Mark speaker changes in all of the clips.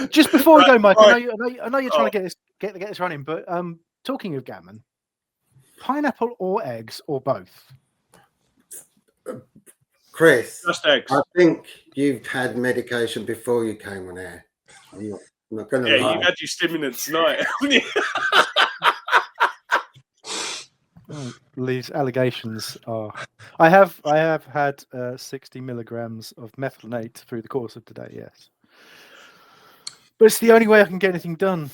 Speaker 1: Just before we go, Mike,
Speaker 2: right.
Speaker 1: I know you're trying to get this running, but talking of gammon, pineapple or eggs or both?
Speaker 3: Chris,
Speaker 2: Just eggs.
Speaker 3: I think you've had medication before you came on air. I'm not going to lie.
Speaker 2: You've had your stimulants tonight, haven't you?
Speaker 1: These allegations are. I have had 60 milligrams of methylate through the course of today. Yes, but it's the only way I can get anything done.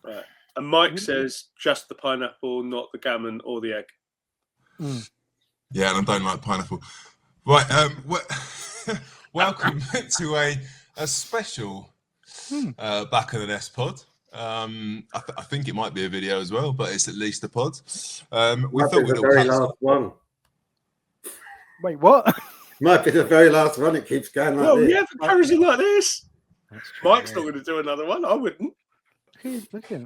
Speaker 2: Right. And Mike says just the pineapple, not the gammon or the egg.
Speaker 4: Yeah, and I don't like pineapple. Right. Welcome to a special Back of the Nest pod. I think it might be a video as well, but it's at least a pod. We
Speaker 3: Might
Speaker 4: thought
Speaker 3: be the
Speaker 4: we'd
Speaker 3: very last one.
Speaker 1: Wait, what?
Speaker 3: Might be the very last one. It keeps going like this.
Speaker 2: Yeah, if it carries on like this. Mike's not going to do another one. I wouldn't.
Speaker 1: Okay.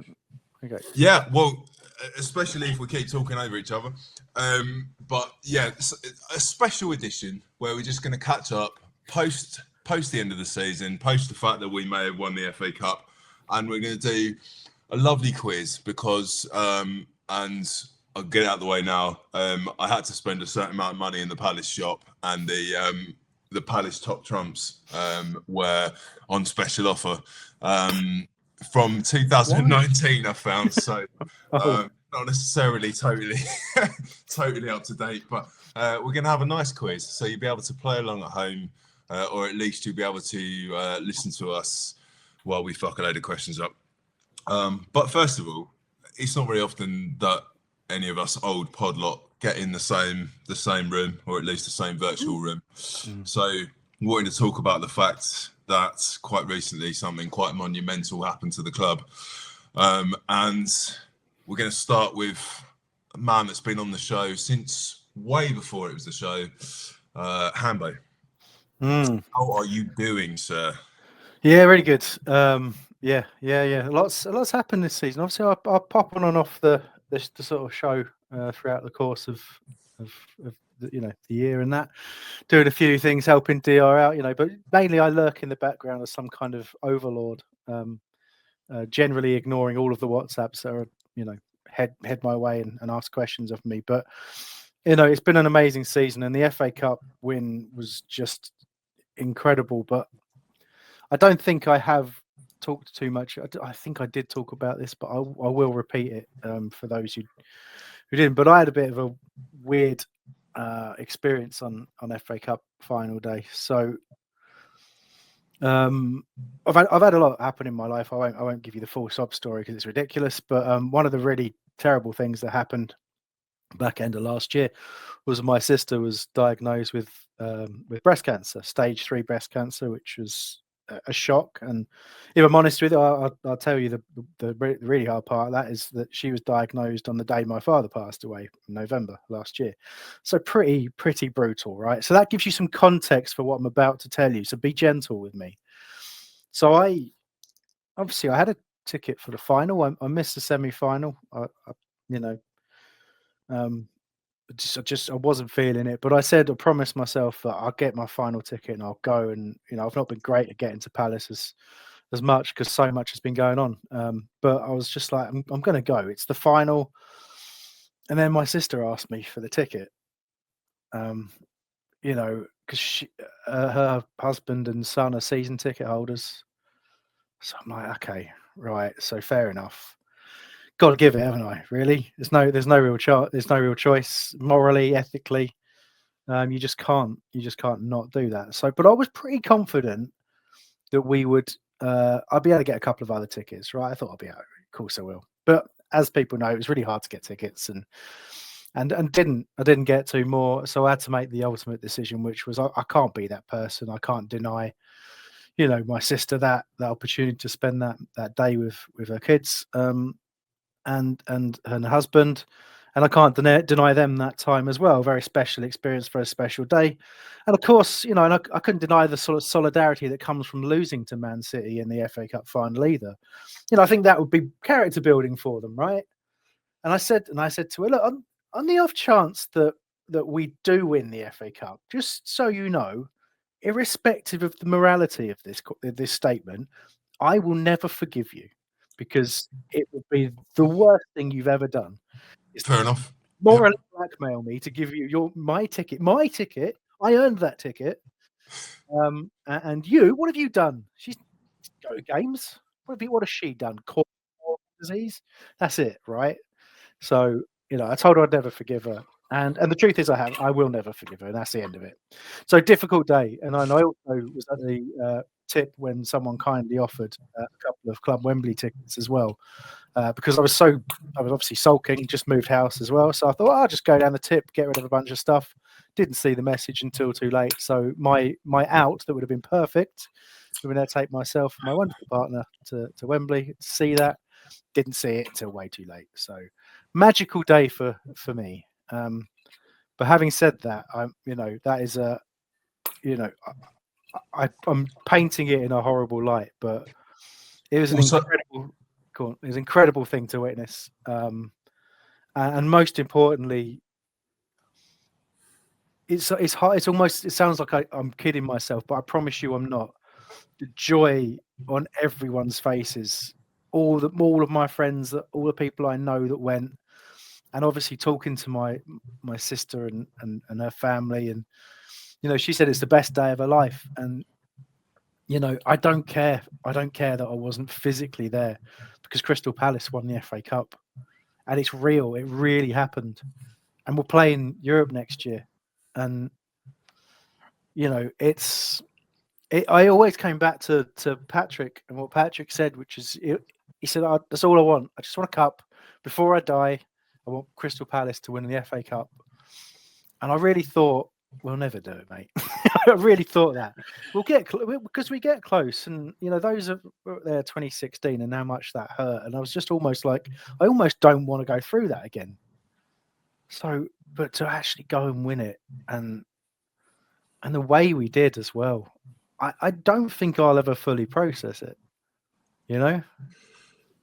Speaker 4: Yeah, well, especially if we keep talking over each other. But yeah, it's a special edition where we're just going to catch up post the end of the season, post the fact that we may have won the FA Cup, and we're going to do a lovely quiz because, and I'll get it out of the way now. I had to spend a certain amount of money in the Palace shop, and the Palace top trumps were on special offer from 2019. I found so not necessarily totally up to date, but we're going to have a nice quiz, so you'll be able to play along at home, or at least you'll be able to listen to us while we fuck a load of questions up. But first of all, it's not very often that any of us old pod lot get in the same room, or at least the same virtual room. So wanting to talk about the fact that quite recently something quite monumental happened to the club, and we're going to start with a man that's been on the show since way before it was the show, Hambo. How are you doing, sir?
Speaker 1: Yeah, really good. Yeah. Lots happened this season. Obviously, I'll pop on and off the sort of show throughout the course of the year and that, doing a few things, helping DR out, but mainly I lurk in the background as some kind of overlord, generally ignoring all of the WhatsApps that are head my way and ask questions of me. But it's been an amazing season, and the FA Cup win was just incredible. But I don't think I have talked too much. I think I did talk about this, but I will repeat it for those who didn't. But I had a bit of a weird experience on FA Cup final day. So I've had a lot happen in my life. I won't give you the full sob story because it's ridiculous. But one of the really terrible things that happened back end of last year was my sister was diagnosed with breast cancer, stage 3 breast cancer, which was a shock. And if I'm honest with you, I'll tell you the really hard part of that is that she was diagnosed on the day my father passed away in November last year. So pretty brutal, right? So that gives you some context for what I'm about to tell you. So be gentle with me. So I had a ticket for the final. I missed the semi-final. I wasn't feeling it, but I promised myself that I'll get my final ticket and I'll go. And I've not been great at getting to Palace as much because so much has been going on. But I was just like, I'm going to go. It's the final. And then my sister asked me for the ticket. Because her husband and son are season ticket holders. So I'm like, okay, right. So fair enough. Got to give it, haven't I? Really? There's no real choice morally, ethically. You just can't not do that. So, but I was pretty confident that we would. I'd be able to get a couple of other tickets, right? I thought I'd be able. Of course, I will. But as people know, it was really hard to get tickets, and I didn't get two more. So I had to make the ultimate decision, which was I can't be that person. I can't deny, my sister that opportunity to spend that day with her kids. And her husband, and I can't deny them that time as well. Very special experience for a special day, and of course, and I couldn't deny the sort of solidarity that comes from losing to Man City in the FA Cup final either. I think that would be character building for them, right? And I said to her, look, on the off chance that we do win the FA Cup, just so you know, irrespective of the morality of this statement, I will never forgive you because it would be the worst thing you've ever done.
Speaker 4: Fair enough.
Speaker 1: Morally blackmail me to give you my ticket. My ticket. I earned that ticket. And you, what have you done? She's go to games. What has she done? Caught disease. That's it, right? So I told her I'd never forgive her, and the truth is, I will never forgive her, and that's the end of it. So difficult day, and I also was at the tip when someone kindly offered a couple of Club Wembley tickets as well, because I was obviously sulking, just moved house as well, so I thought I'll just go down the tip, get rid of a bunch of stuff. Didn't see the message until too late, so my out that would have been perfect. We were going to take myself and my wonderful partner to Wembley to see that. Didn't see it until way too late. So magical day for me. But having said that, that is I'm painting it in a horrible light, but it was an incredible thing to witness. And most importantly, it's hard. It sounds like I'm kidding myself, but I promise you I'm not. The joy on everyone's faces, all of my friends, all the people I know that went, and obviously talking to my sister and her family, and she said it's the best day of her life, and I don't care that I wasn't physically there, because Crystal Palace won the FA Cup, and it's real. It really happened, and we'll play in Europe next year, and I always came back to Patrick and what Patrick said, which is he said, that's all I want. I just want a cup. Before I die, I want Crystal Palace to win the FA Cup. And I really thought, we'll never do it, mate. I really thought that. We'll get because we get close. And, those are there 2016 and how much that hurt. And I was just almost like, I almost don't want to go through that again. So, but to actually go and win it and the way we did as well, I don't think I'll ever fully process it, But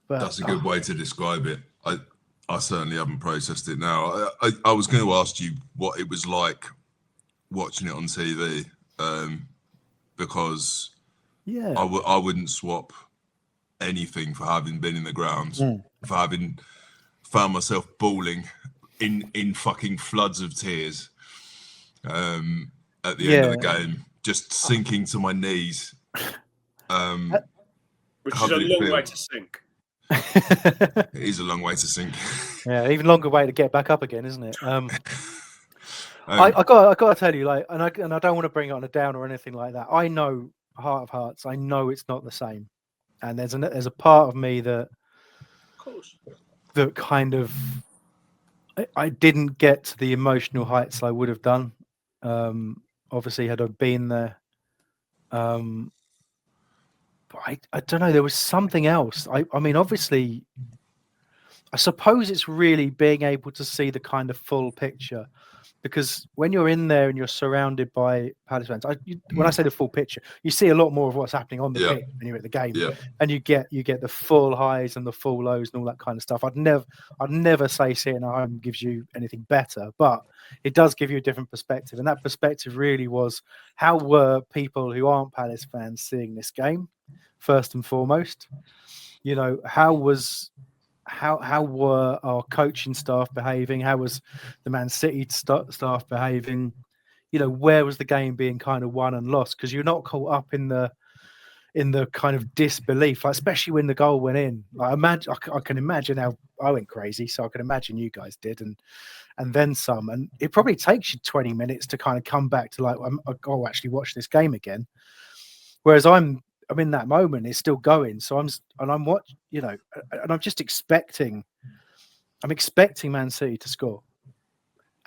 Speaker 4: that's a good way to describe it. I certainly haven't processed it now. I was going to ask you what it was like watching it on TV, because I wouldn't swap anything for having been in the grounds, for having found myself bawling in fucking floods of tears at the end of the game, just sinking to my knees.
Speaker 2: Which is a long way to sink.
Speaker 4: It is a long way to sink.
Speaker 1: Yeah, even longer way to get back up again, isn't it? I got to tell you, and I don't want to bring it on a down or anything like that. I know, heart of hearts, I know it's not the same, and there's a part of me that,
Speaker 2: of course,
Speaker 1: that kind of I didn't get to the emotional heights I would have done. Obviously, had I been there. But I don't know. There was something else. I mean, obviously, I suppose it's really being able to see the kind of full picture, because when you're in there and you're surrounded by Palace fans, when I say the full picture, you see a lot more of what's happening on the pitch when you're at the game, and you get the full highs and the full lows and all that kind of stuff. I'd never say sitting at home gives you anything better, but it does give you a different perspective, and that perspective really was, how were people who aren't Palace fans seeing this game? First and foremost, how were our coaching staff behaving? How was the Man City staff behaving? Where was the game being kind of won and lost? Because you're not caught up in the kind of disbelief, especially when the goal went in. I can imagine how I went crazy, so I can imagine you guys did, and then some. And it probably takes you 20 minutes to kind of come back to I'll actually watch this game again. Whereas I'm in that moment, it's still going. So I'm just expecting. I'm expecting Man City to score,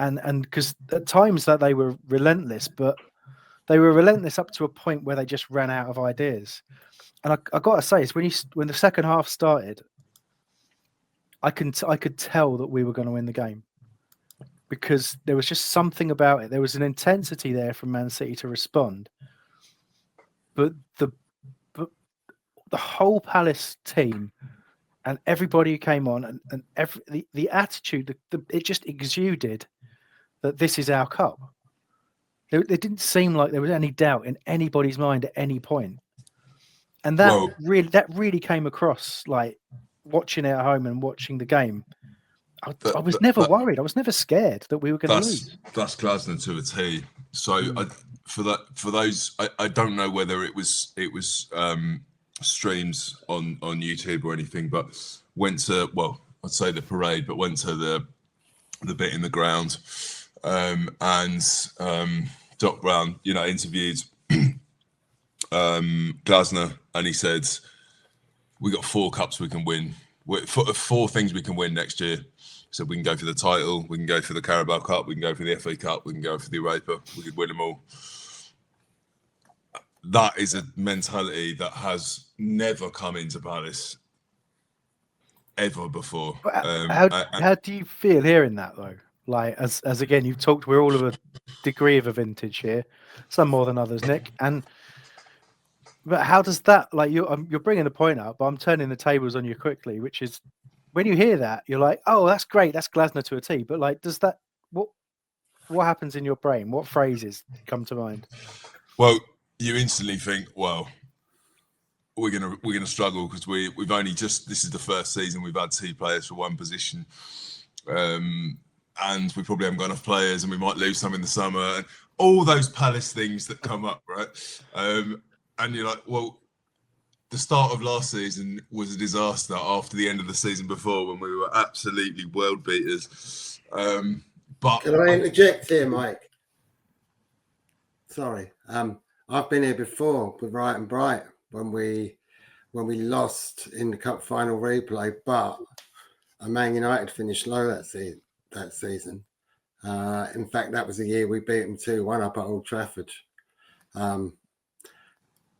Speaker 1: and because at times that they were relentless, but they were relentless up to a point where they just ran out of ideas. And I got to say, it's when the second half started, I could tell that we were going to win the game, because there was just something about it. There was an intensity there from Man City to respond, but the whole Palace team and everybody who came on and the attitude, it just exuded that this is our cup. It didn't seem like there was any doubt in anybody's mind at any point. And that
Speaker 4: Well-
Speaker 1: really came across, like watching it at home and watching the game. I was never worried. I was never scared that we were going to lose.
Speaker 4: That's Glasner to a T. So for those, I don't know whether it was streams on YouTube or anything, but went to, well, I'd say the parade, but went to the bit in the ground, and Doc Brown, interviewed Glasner, and he said, "We got 4 cups we can win. 4 things we can win next year." So we can go for the title, we can go for the Carabao Cup, we can go for the FA Cup, we can go for the Europa, we could win them all. That is a mentality that has never come into Palace ever before.
Speaker 1: How do you feel hearing that though? Like as again, you've talked, we're all of a degree of a vintage here, some more than others, Nick. But how does that, like, you're bringing a point up, but I'm turning the tables on you quickly, which is when you hear that, you're like, oh, that's great, that's Glasner to a T. But like, does that what happens in your brain? What phrases come to mind?
Speaker 4: Well, you instantly think, well, we're gonna struggle because we've only just, this is the first season we've had 2 players for 1 position, and we probably haven't got enough players, and we might lose some in the summer, and all those Palace things that come up, right? And you're like, well, the start of last season was a disaster after the end of the season before when we were absolutely world beaters. But
Speaker 3: can I interject here, Mike? Sorry, I've been here before with Wright and Bright when we lost in the cup final replay, but Man United finished low that season. In fact, that was the year we beat them 2-1 up at Old Trafford.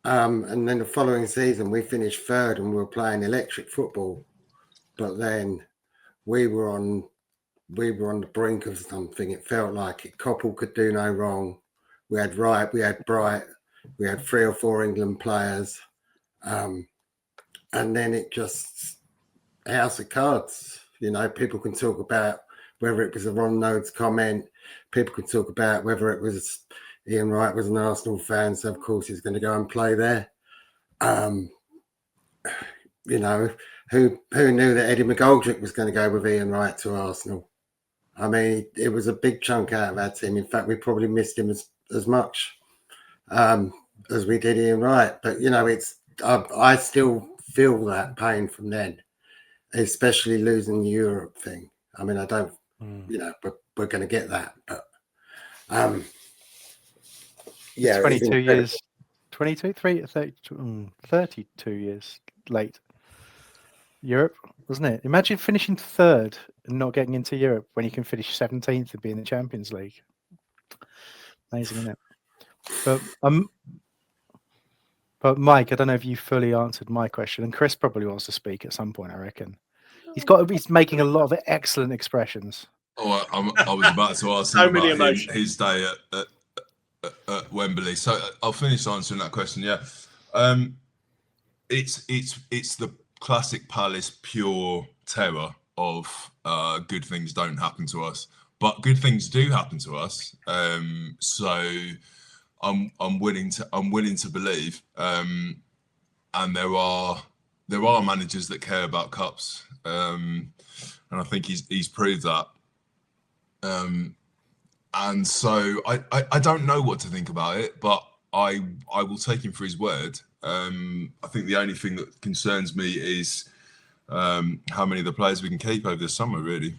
Speaker 3: And then the following season, we finished 3rd and we were playing electric football. But then we were on the brink of something. It felt like it. Coppell could do no wrong. We had Wright, we had Bright, we had 3 or 4 England players. And then it just, house of cards. People can talk about whether it was a Ron Nodes comment. People can talk about whether it was Ian Wright was an Arsenal fan, so of course he's going to go and play there. Who knew that Eddie McGoldrick was going to go with Ian Wright to Arsenal? I mean, it was a big chunk out of our team. In fact, we probably missed him as much as we did Ian Wright. But I still feel that pain from then, especially losing the Europe thing. I mean, I don't, we're going to get that, but. Yeah,
Speaker 1: 22 years, 32 years late. Europe, wasn't it? Imagine finishing 3rd and not getting into Europe when you can finish 17th and be in the Champions League. Amazing, isn't it? But Mike, I don't know if you fully answered my question, and Chris probably wants to speak at some point, I reckon. He's making a lot of excellent expressions.
Speaker 4: Oh, I was about to ask him about his day at Wembley. So I'll finish answering that question. Yeah, it's the classic Palace pure terror of good things don't happen to us, but good things do happen to us. So I'm willing to believe, and there are managers that care about cups, and I think he's proved that. And so I don't know what to think about it, but I will take him for his word. I think the only thing that concerns me is how many of the players we can keep over the summer, really.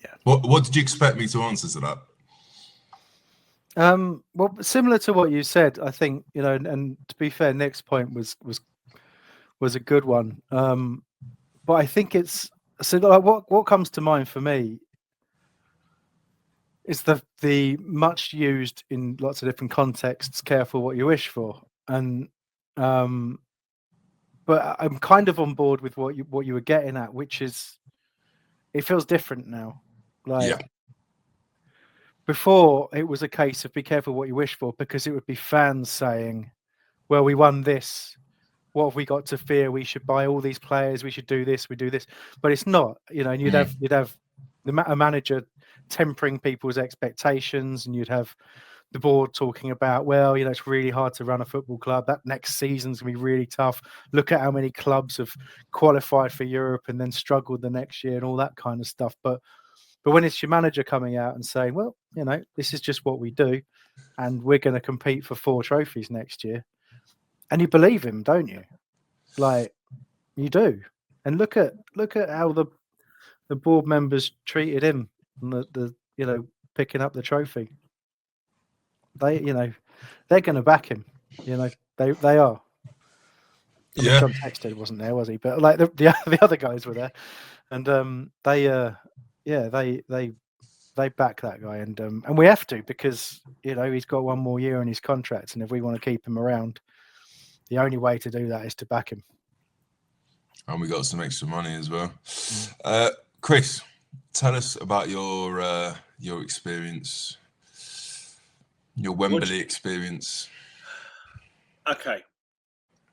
Speaker 1: Yeah.
Speaker 4: What did you expect me to answer to that?
Speaker 1: Well, similar to what you said, I think, and to be fair, Nick's point was a good one. But I think it's so. Like, what comes to mind for me is the much used in lots of different contexts. Careful what you wish for, and but I'm kind of on board with what you were getting at, which is it feels different now. Like before, it was a case of be careful what you wish for, because it would be fans saying, "Well, we won this. What have we got to fear? We should buy all these players. We should do this. We do this." But it's not, and you'd have a manager tempering people's expectations, and you'd have the board talking about, well, it's really hard to run a football club. That next season's going to be really tough. Look at how many clubs have qualified for Europe and then struggled the next year and all that kind of stuff. But when it's your manager coming out and saying, well, this is just what we do, and we're going to compete for 4 trophies next year, and you believe him, don't you? Like, you do. And look at how the board members treated him and the picking up the trophy. They're going to back him. They are. I mean, John Texted wasn't there, was he? But like the other guys were there, and they back that guy, and we have to, because he's got 1 more year in his contract, and if we want to keep him around, the only way to do that is to back him.
Speaker 4: And we got some extra money as well. Chris, tell us about your experience, your Wembley experience.
Speaker 2: Okay.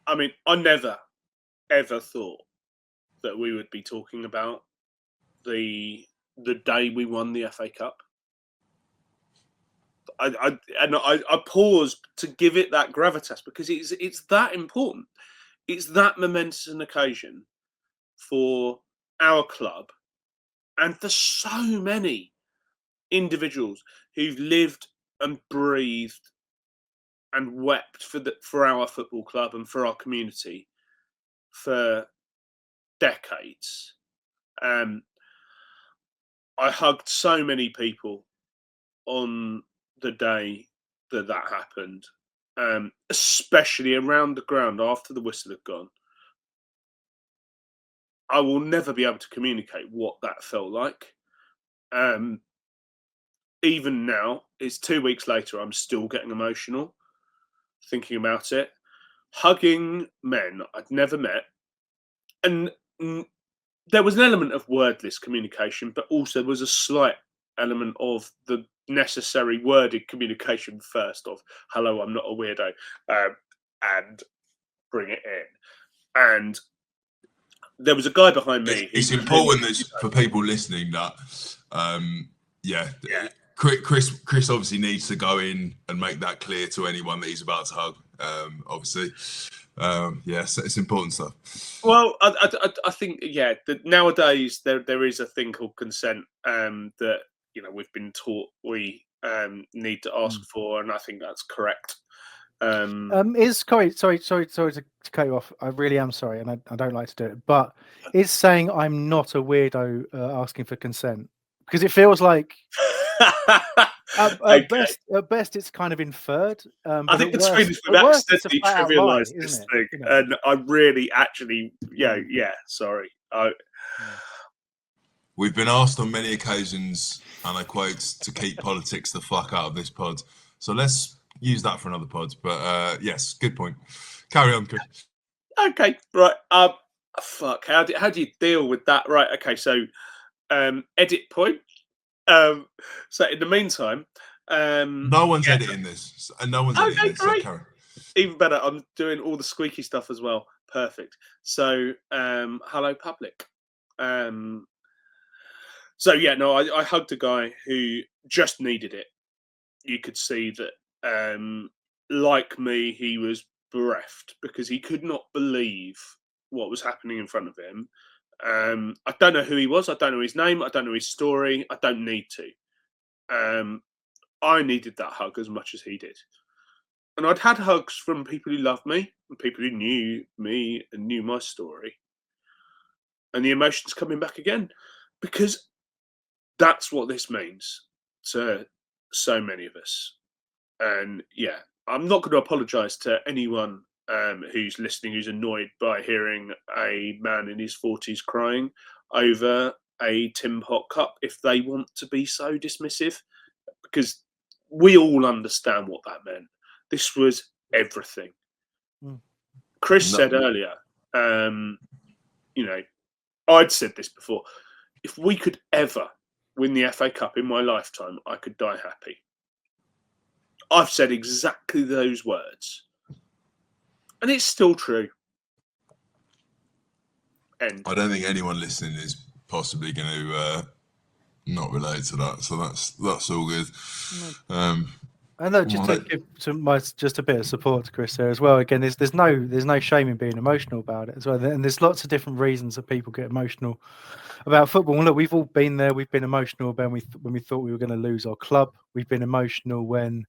Speaker 2: I mean, I never, ever thought that we would be talking about the day we won the FA Cup. I paused to give it that gravitas, because it's that important. It's that momentous an occasion for our club and for so many individuals who've lived and breathed and wept for our football club and for our community for decades. I hugged so many people on the day that happened, especially around the ground after the whistle had gone. I will never be able to communicate what that felt like. Even now, it's 2 weeks later, I'm still getting emotional thinking about it. Hugging men I'd never met. And there was an element of wordless communication, but also there was a slight element of the necessary worded communication first, of hello, I'm not a weirdo, and bring it in. And there was a guy behind me.
Speaker 4: It's important for people listening that, Chris obviously needs to go in and make that clear to anyone that he's about to hug. Obviously, so it's important stuff.
Speaker 2: Well, I think that nowadays there is a thing called consent that we've been taught we need to ask for, and I think that's correct.
Speaker 1: Sorry to cut you off. I really am sorry, and I don't like to do it. But is saying I'm not a weirdo asking for consent? Because it feels like at best it's kind of inferred.
Speaker 2: I think the Swedish would accidentally trivialise this thing, and I really actually, sorry.
Speaker 4: We've been asked on many occasions, and I quote, to keep politics the fuck out of this pod. So let's use that for another pod. But yes, good point. Carry on, Chris.
Speaker 2: Okay, right. Fuck. How do you deal with that? Right. Okay. So, edit point. So in the meantime,
Speaker 4: no one's editing this, and no one's editing this. So Karen.
Speaker 2: Even better. I'm doing all the squeaky stuff as well. Perfect. So, hello, public. I hugged a guy who just needed it. You could see that, like me, he was bereft because he could not believe what was happening in front of him. I don't know who he was. I don't know his name. I don't know his story. I don't need to. I needed that hug as much as he did. And I'd had hugs from people who loved me and people who knew me and knew my story. And the emotion's coming back again, because that's what this means to so many of us. And I'm not going to apologise to anyone who's listening who's annoyed by hearing a man in his 40s crying over a Tim Pot cup if they want to be so dismissive, because we all understand what that meant. This was everything. Chris said earlier, I'd said this before, if we could ever win the FA Cup in my lifetime, I could die happy. I've said exactly those words. And it's still true. And
Speaker 4: I don't think anyone listening is possibly going to not related to that, so that's all good.
Speaker 1: And just to give just a bit of support to Chris there as well. Again, there's no shame in being emotional about it as well. And there's lots of different reasons that people get emotional about football. And look, we've all been there. We've been emotional when we thought we were going to lose our club. We've been emotional when,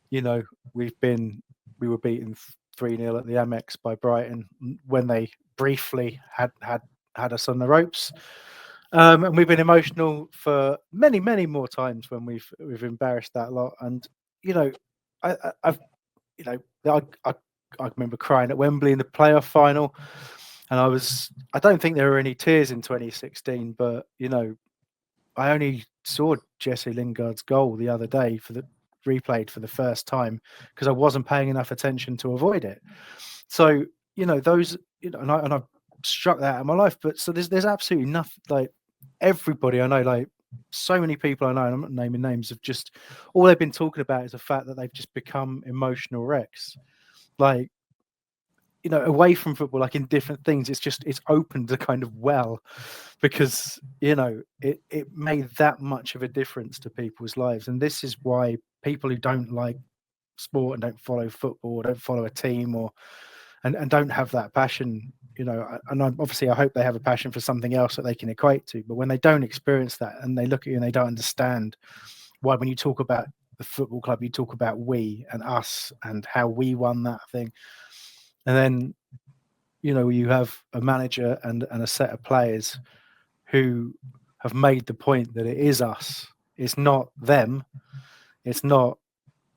Speaker 1: we were beaten 3-0 at the Amex by Brighton when they briefly had us on the ropes. And we've been emotional for many, many more times when we've embarrassed that lot. And I remember crying at Wembley in the playoff final, and I don't think there were any tears in 2016, but I only saw Jesse Lingard's goal the other day replayed for the first time because I wasn't paying enough attention to avoid it. So those and I've struck that out of my life. But so there's absolutely nothing, like everybody I know, like so many people I know, and I'm not naming names, of just all they've been talking about is the fact that they've just become emotional wrecks. Like, away from football, like in different things, it's opened a kind of well because, it made that much of a difference to people's lives. And this is why people who don't like sport and don't follow football, or don't follow a team, and don't have that passion, and obviously I hope they have a passion for something else that they can equate to. But when they don't experience that and they look at you and they don't understand why, when you talk about the football club, you talk about we and us and how we won that thing. And then, you have a manager and a set of players who have made the point that it is us. It's not them. It's not,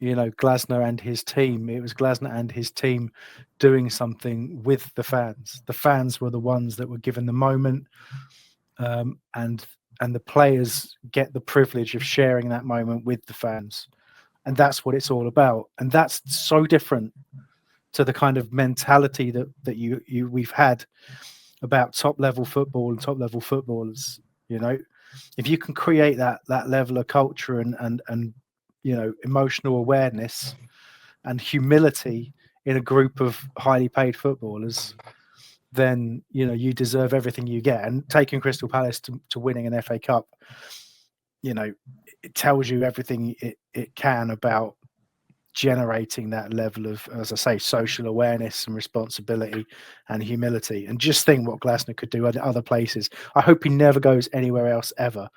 Speaker 1: Glasner and his team. It was Glasner and his team doing something with the fans. The fans were the ones that were given the moment, and the players get the privilege of sharing that moment with the fans. And that's what it's all about. And that's so different to the kind of mentality that we've had about top level football and top level footballers. If you can create that level of culture and emotional awareness and humility in a group of highly paid footballers, then you deserve everything you get. And taking Crystal Palace to winning an FA Cup, it tells you everything it can about generating that level of, as I say, social awareness and responsibility and humility. And just think what Glasner could do at other places. I hope he never goes anywhere else ever.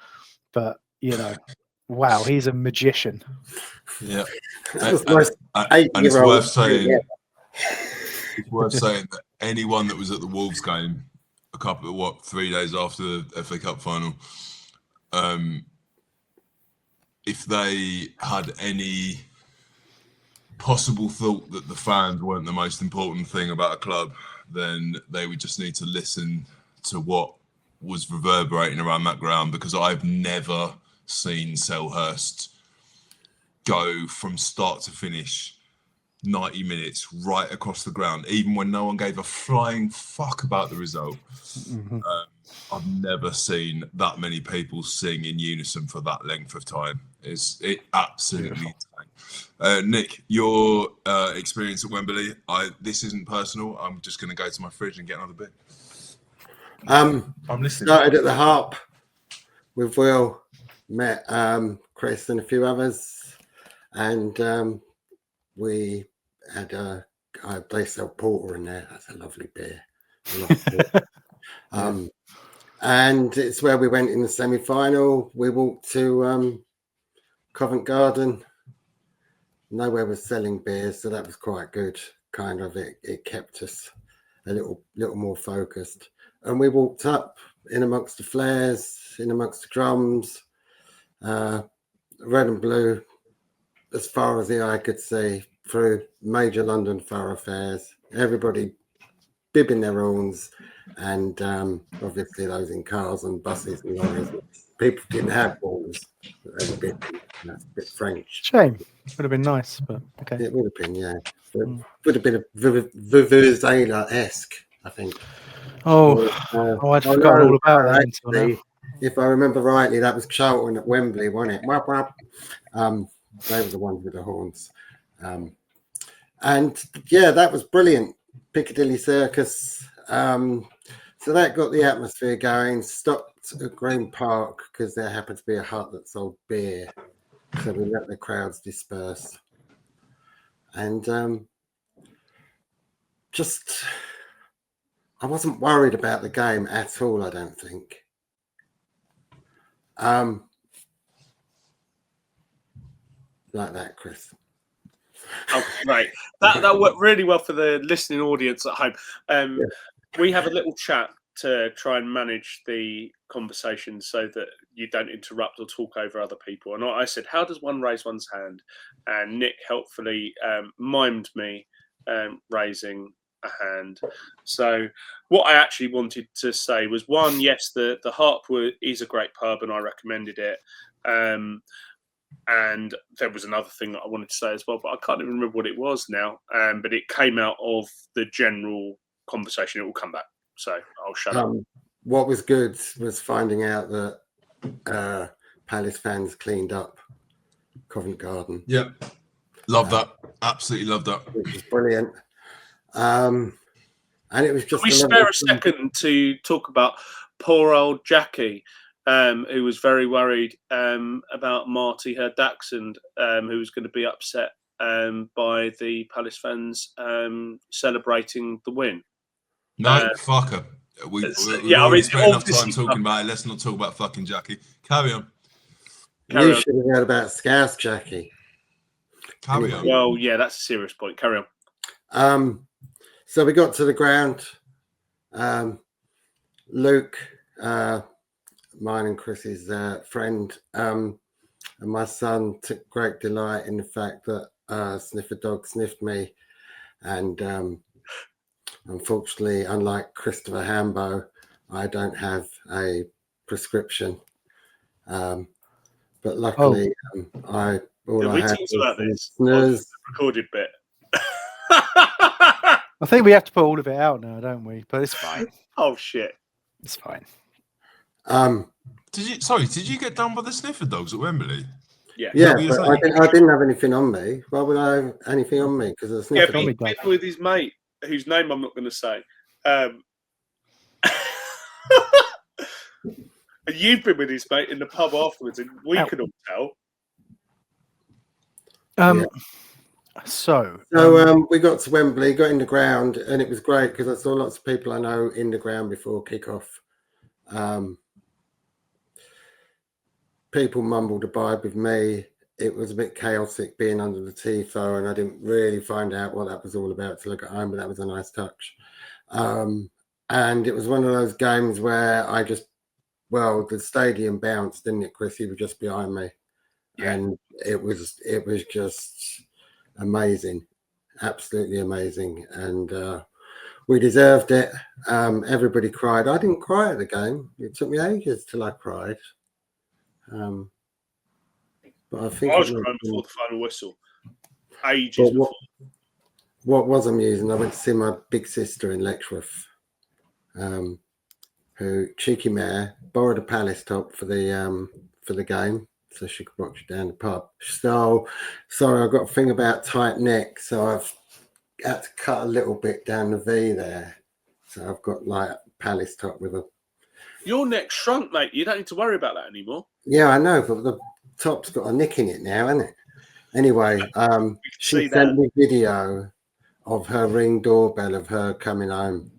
Speaker 1: But wow, he's a magician.
Speaker 4: Yeah,
Speaker 3: and
Speaker 4: it's worth saying. It's worth saying that anyone that was at the Wolves game a couple of 3 days after the FA Cup final, if they had any possible thought that the fans weren't the most important thing about a club, then they would just need to listen to what was reverberating around that ground, because I've never seen Selhurst go from start to finish 90 minutes right across the ground, even when no one gave a flying fuck about the result.
Speaker 1: Mm-hmm.
Speaker 4: I've never seen that many people sing in unison for that length of time. It absolutely insane. Nick, your experience at Wembley, this isn't personal. I'm just going to go to my fridge and get another bit.
Speaker 3: I'm
Speaker 4: listening.
Speaker 3: Started at the Harp with Will, met Chris and a few others, and we had they sell porter in there. That's a lovely beer. I love porter. And it's where we went in the semi-final. We walked to Covent Garden. Nowhere was selling beers, so that was quite good. Kind of it kept us a little more focused. And we walked up in amongst the flares, in amongst the drums, red and blue, as far as the eye could see, through major London thoroughfares. Everybody bibbing their horns, and obviously those in cars and buses and lorries. People didn't have horns. That's a bit French.
Speaker 1: Shame. Would have been nice, but okay.
Speaker 3: It would have been, yeah. It would have been a Vuvuzela-esque, I think.
Speaker 1: I'd forgotten all about that until now.
Speaker 3: If I remember rightly, that was Charlton at Wembley, wasn't it? Wap, wap. They were the ones with the horns. And yeah, that was brilliant. Piccadilly Circus, So that got the atmosphere going. Stopped at Green Park because there happened to be a hut that sold beer. So we let the crowds disperse. And I wasn't worried about the game at all, I don't think. Like that, Chris.
Speaker 2: Oh, great. That worked really well for the listening audience at home. We have a little chat to try and manage the conversation so that you don't interrupt or talk over other people. And I said, how does one raise one's hand? And Nick helpfully mimed me raising a hand. So what I actually wanted to say was, one, yes, the Harpwood is a great pub and I recommended it. And there was another thing that I wanted to say as well, but I can't even remember what it was now. But it came out of the general conversation. It will come back. So I'll shut up.
Speaker 3: What was good was finding out that Palace fans cleaned up Covent Garden.
Speaker 4: Yeah. Love that. Absolutely love that.
Speaker 3: Which is brilliant. And it was just...
Speaker 2: Can we spare a second to talk about poor old Jackie, who was very worried about Marty, her dachshund, who was going to be upset by the Palace fans celebrating the win.
Speaker 4: No, fuck her. We've
Speaker 2: yeah,
Speaker 4: already spent enough time
Speaker 2: obviously
Speaker 4: talking about it. Let's not talk about fucking Jackie. Carry on.
Speaker 3: You should have heard about Scouse Jackie.
Speaker 4: Carry on.
Speaker 2: Well, yeah, that's a serious point. Carry on.
Speaker 3: So we got to the ground. Luke, mine and Chris's friend, and my son took great delight in the fact that Sniffer Dog sniffed me. And unfortunately, unlike Christopher Hambo, I don't have a prescription. But luckily, I had
Speaker 2: was recorded bit.
Speaker 1: I think we have to put all of it out now, don't we? But it's fine.
Speaker 2: Oh shit,
Speaker 1: it's fine.
Speaker 4: Did you get done by the sniffer dogs at Wembley?
Speaker 3: Yeah, but I didn't have anything on me. Why would I have anything on me? Because the sniffer
Speaker 2: he'd been with his mate, whose name I'm not going to say. And you've been with his mate in the pub afterwards, and we can all tell.
Speaker 1: So
Speaker 3: we got to Wembley, got in the ground, and it was great because I saw lots of people I know in the ground before kick-off. People mumbled a vibe with me. It was a bit chaotic being under the tifo, and I didn't really find out what that was all about till I got home, but that was a nice touch. And it was one of those games where the stadium bounced, didn't it, Chris? He was just behind me. Yeah. And it was just amazing, absolutely amazing. And we deserved it. Everybody cried. I didn't cry at the game. It took me ages till I cried. But I think
Speaker 2: I was crying before the final whistle. Ages before.
Speaker 3: What was amusing, I went to see my big sister in Letchworth, who, cheeky mare, borrowed a Palace top for the game so she could watch it down the pub. So, sorry, I've got a thing about tight neck, so I've had to cut a little bit down the V there. So I've got like a Palace top with a...
Speaker 2: Your neck shrunk, mate. You don't need to worry about that anymore.
Speaker 3: Yeah, I know, but the top's got a nick in it now, hasn't it? Anyway, she sent me video of her Ring doorbell of her coming home,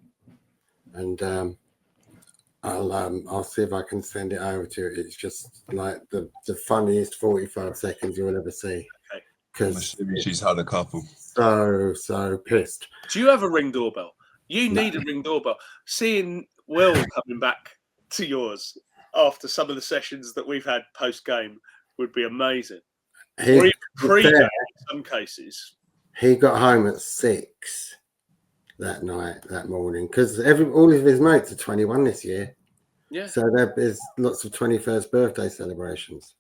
Speaker 3: and I'll see if I can send it over to you. It's just like the funniest 45 seconds you'll ever see. Because
Speaker 4: she's had a couple.
Speaker 3: So pissed.
Speaker 2: Do you have a Ring doorbell? You need a Ring doorbell. Seeing Will coming back to yours after some of the sessions that we've had post game would be amazing. Or even pre-game in some cases.
Speaker 3: He got home at 6 that morning because all of his mates are 21 this year. Yeah. So there's lots of 21st birthday celebrations.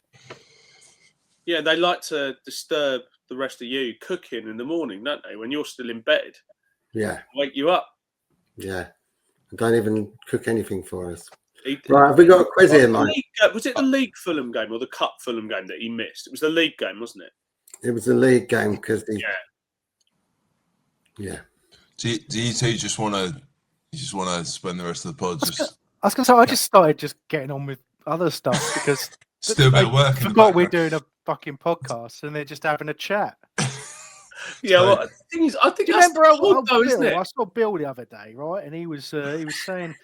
Speaker 2: Yeah, they like to disturb the rest of you cooking in the morning, don't they? When you're still in bed.
Speaker 3: Yeah.
Speaker 2: Wake you up.
Speaker 3: Yeah. Don't even cook anything for us. Right, have we got a quiz here, Mike?
Speaker 2: Was it the League Fulham game or the Cup Fulham game that he missed? It was the League game, wasn't it?
Speaker 3: It was the League game because
Speaker 2: Yeah.
Speaker 4: Do you two just want to You just want to spend the rest of the pod just
Speaker 1: I was going to say, I just started just getting on with other stuff because
Speaker 4: still a bit of work.
Speaker 1: Forgot we're doing a fucking podcast and they're just having a chat.
Speaker 2: Yeah, well, the thing is, I think
Speaker 1: Do you
Speaker 2: that's
Speaker 1: remember
Speaker 2: the though, isn't
Speaker 1: Bill?
Speaker 2: it?
Speaker 1: I saw Bill the other day, right? And he was saying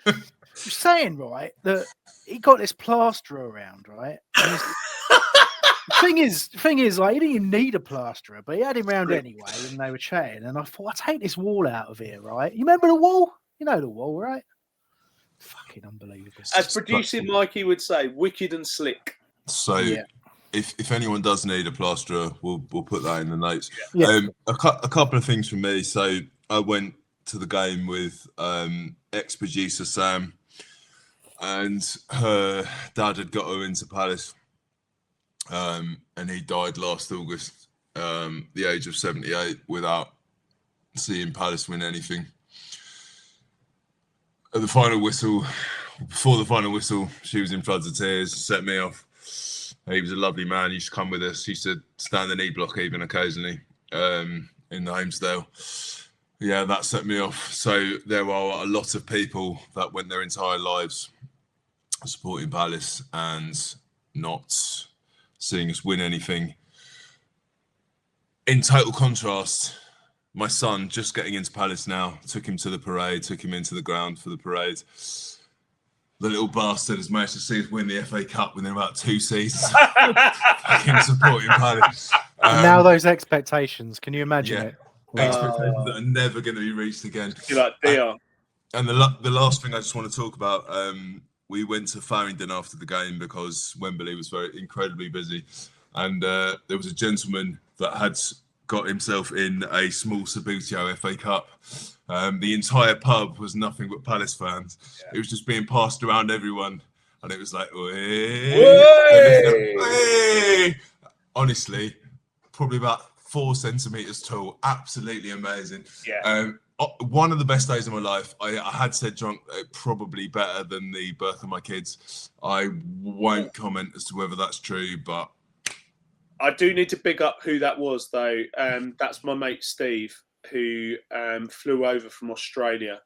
Speaker 1: right that he got this plasterer around, right? And the thing is, like, he didn't even need a plasterer, but he had him around anyway, and they were chatting. And I thought, I'll take this wall out of here, right? You remember the wall? You know the wall, right? Fucking unbelievable.
Speaker 2: As producing Mikey would say, wicked and slick.
Speaker 4: So, if anyone does need a plasterer, we'll put that in the notes.
Speaker 1: Yeah.
Speaker 4: A couple of things from me. So, I went to the game with ex-producer Sam, and her dad had got her into Palace, and he died last August, the age of 78, without seeing Palace win anything. At the final whistle, before the final whistle, she was in floods of tears, set me off. He was a lovely man. He used to come with us. He used to stand the knee block even occasionally in the Homesdale. Yeah, that set me off. So there are a lot of people that went their entire lives supporting Palace and not seeing us win anything. In total contrast, my son, just getting into Palace now, took him to the parade, took him into the ground for the parade. The little bastard has managed to see us win the FA Cup within about 2 seasons. Fucking supporting Palace.
Speaker 1: Now those expectations, can you imagine it?
Speaker 4: Expectations that are never going to be reached again.
Speaker 2: You're like, they are.
Speaker 4: And the last thing I just want to talk about, we went to Farringdon after the game because Wembley was incredibly busy. And there was a gentleman that had got himself in a small Sabutio FA Cup. The entire pub was nothing but Palace fans. Yeah. It was just being passed around everyone. And it was like, way! Honestly, probably about 4 centimetres tall. Absolutely amazing.
Speaker 2: Yeah.
Speaker 4: One of the best days of my life. I had said drunk, probably better than the birth of my kids. I won't comment as to whether that's true, but
Speaker 2: I do need to big up who that was, though. That's my mate Steve, who flew over from Australia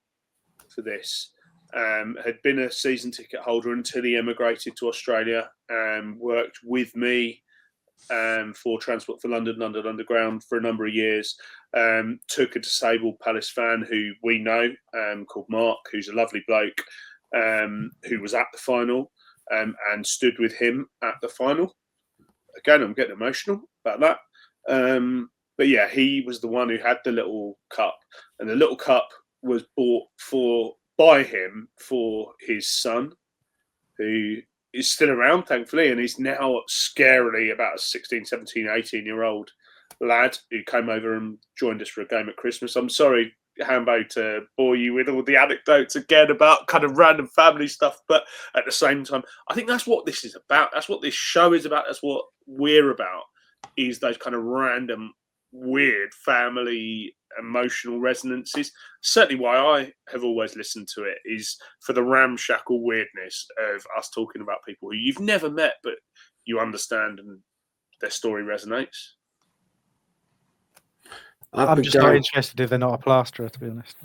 Speaker 2: for this. Had been a season ticket holder until he emigrated to Australia. Worked with me for Transport for London Underground for a number of years. Took a disabled Palace fan who we know, called Mark, who's a lovely bloke, who was at the final and stood with him at the final. Again, I'm getting emotional about that. But yeah, he was the one who had the little cup, and the little cup was bought by him for his son, who is still around, thankfully, and he's now scarily about a 16, 17, 18-year-old lad who came over and joined us for a game at Christmas. I'm sorry, Hambo, to bore you with all the anecdotes again about kind of random family stuff, but at the same time, I think that's what this is about. That's what this show is about. That's what we're about, is those kind of random, weird family emotional resonances. Certainly why I have always listened to it is for the ramshackle weirdness of us talking about people who you've never met, but you understand and their story resonates.
Speaker 1: I'm just not interested if they're not a plasterer, to be honest.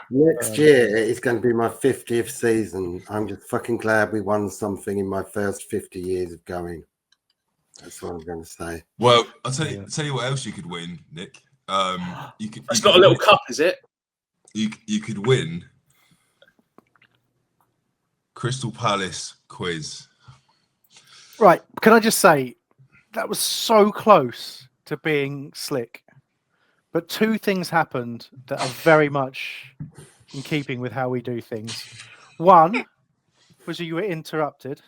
Speaker 3: Next year it's going to be my 50th season. I'm just fucking glad we won something in my first 50 years of going. That's what I'm going to say.
Speaker 4: Well, I'll tell you what else you could win, Nick.
Speaker 2: It's not a little cup, is it?
Speaker 4: You could win Crystal Palace quiz.
Speaker 1: Right. Can I just say that was so close to being slick, but 2 things happened that are very much in keeping with how we do things. One was that you were interrupted,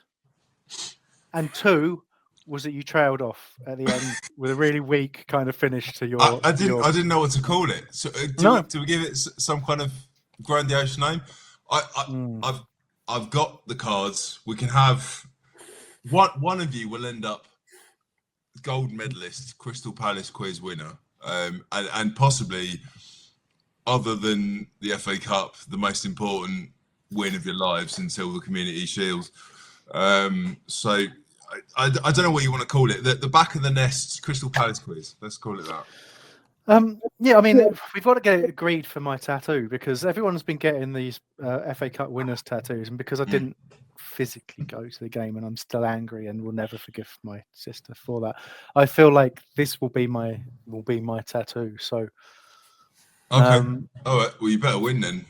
Speaker 1: and 2 was that you trailed off at the end with a really weak kind of finish to your.
Speaker 4: I didn't know what to call it. So do we give it some kind of grandiose name? I've got the cards. We can have one of you will end up gold medalist, Crystal Palace quiz winner, and possibly, other than the FA Cup, the most important win of your lives until the Community Shield. So I don't know what you want to call it. The back of the nest Crystal Palace quiz. Let's call it that.
Speaker 1: Yeah, I mean, we've got to get it agreed for my tattoo because everyone's been getting these FA Cup winners tattoos, and because I didn't physically go to the game, and I'm still angry and will never forgive my sister for that. I feel like this will be my tattoo. So,
Speaker 4: Okay. All right. Well, you better win then.